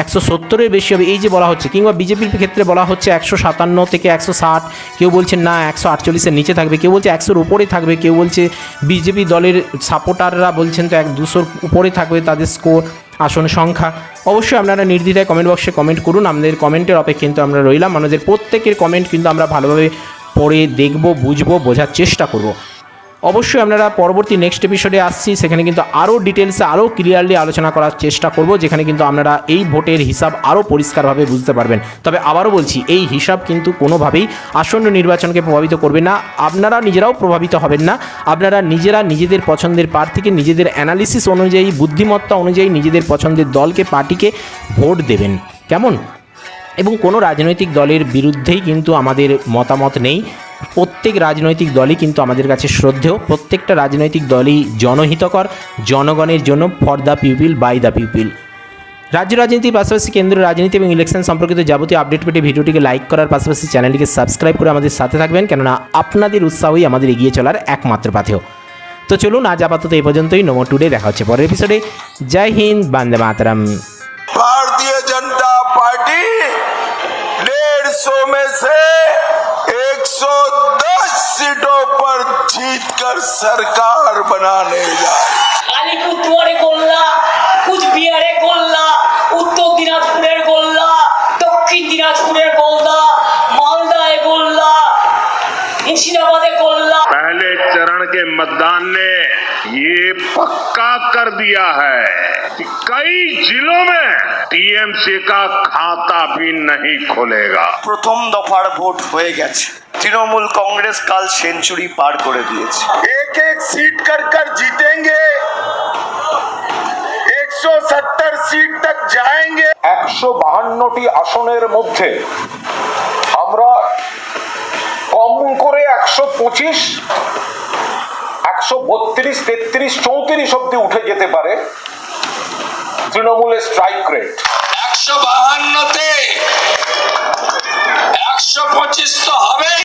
170-এর বেশি হবে, এই যে বলা হচ্ছে। কিংবা বিজেপির ক্ষেত্রে বলা হচ্ছে 157 থেকে 160, কেউ বলছেন না 148-এর নিচে থাকবে, কেউ বলছে 100-র উপরে থাকবে, কেউ বলছে বিজেপি দলের সাপোর্টাররা বলছেন তো 200-র উপরে থাকবে তাদের স্কোর, আসন সংখ্যা। অবশ্যই আপনারা নির্দ্বিধায় কমেন্ট বক্সে কমেন্ট করুন, আমাদের কমেন্টের অপেক্ষা কিন্তু আমরা রইলাম। আমাদের প্রত্যেকের কমেন্ট কিন্তু আমরা ভালোভাবে পড়ে দেখব, বুঝবো, বোঝার চেষ্টা করব। অবশ্যই আপনারা পরবর্তী নেক্সট এপিসোডে আসছি, সেখানে কিন্তু আরও ডিটেলসে আরও ক্লিয়ারলি আলোচনা করার চেষ্টা করব, যেখানে কিন্তু আপনারা এই ভোটের হিসাব আরও পরিষ্কারভাবে বুঝতে পারবেন। তবে আবারও বলছি, এই হিসাব কিন্তু কোনোভাবেই আসন্ন নির্বাচনকে প্রভাবিত করবে না, আপনারা নিজেরাও প্রভাবিত হবেন না। আপনারা নিজেরা নিজেদের পছন্দের প্রার্থীকে, নিজেদের অ্যানালিসিস অনুযায়ী, বুদ্ধিমত্তা অনুযায়ী নিজেদের পছন্দের দলকে, পার্টিকে ভোট দেবেন, কেমন? এবং কোনো রাজনৈতিক দলের বিরুদ্ধেই কিন্তু আমাদের মতামত নেই। প্রত্যেক রাজনৈতিক দলই কিন্তু আমাদের কাছে শ্রদ্ধেয়, প্রত্যেকটা রাজনৈতিক দলই জনহিতকর, জনগণের জন্য, for the people, by the people. রাজ্য রাজনীতির পাশাপাশি কেন্দ্রীয় রাজনীতি এবং ইলেকশন সম্পর্কিত যাবতীয় আপডেট পেতে ভিডিওটিকে লাইক করার পাশাপাশি চ্যানেলটিকে সাবস্ক্রাইব করে আমাদের সাথে থাকবেন, কেননা আপনাদের উৎসাহই আমাদের এগিয়ে চলার একমাত্র পাথেয়। তো চলুন, আজ আপাতত এই পর্যন্তই। নমো টুডে, দেখা হচ্ছে পরের এপিসোডে। জয় হিন্দ, বন্দে মাতরম। भारतीय जनता पार्टी 150 में से 110 सीटों पर जीतकर सरकार बनाने जा रही है। আলিপুরদুয়ারে গোল্লা, কুচবিহারে গোল্লা, উত্তর দিনাজপুরের গোল্লা, দক্ষিণ দিনাজপুরের গোল্লা, মালদায় গোল্লা, मुर्शिदाबादे कोल्ला। पहले चरण के मतदान ने ये पक्का कर दिया है कि कई जिलों में टीएमसी का खाता भी नहीं खुलेगा। প্রথম দফার ভোট হয়ে গেছে, তৃণমূল কংগ্রেস কাল সেঞ্চুরি পার করে দিয়েছে। एक एक सीट कर जीतेंगे, 170 सीट तक जाएंगे। 152টি আসনের মধ্যে আমরা কম করে 125, 132, 33, 34 অব্দি উঠে যেতে পারে তৃণমূলের স্ট্রাইক রেট। 152 তে 125 তো হবে।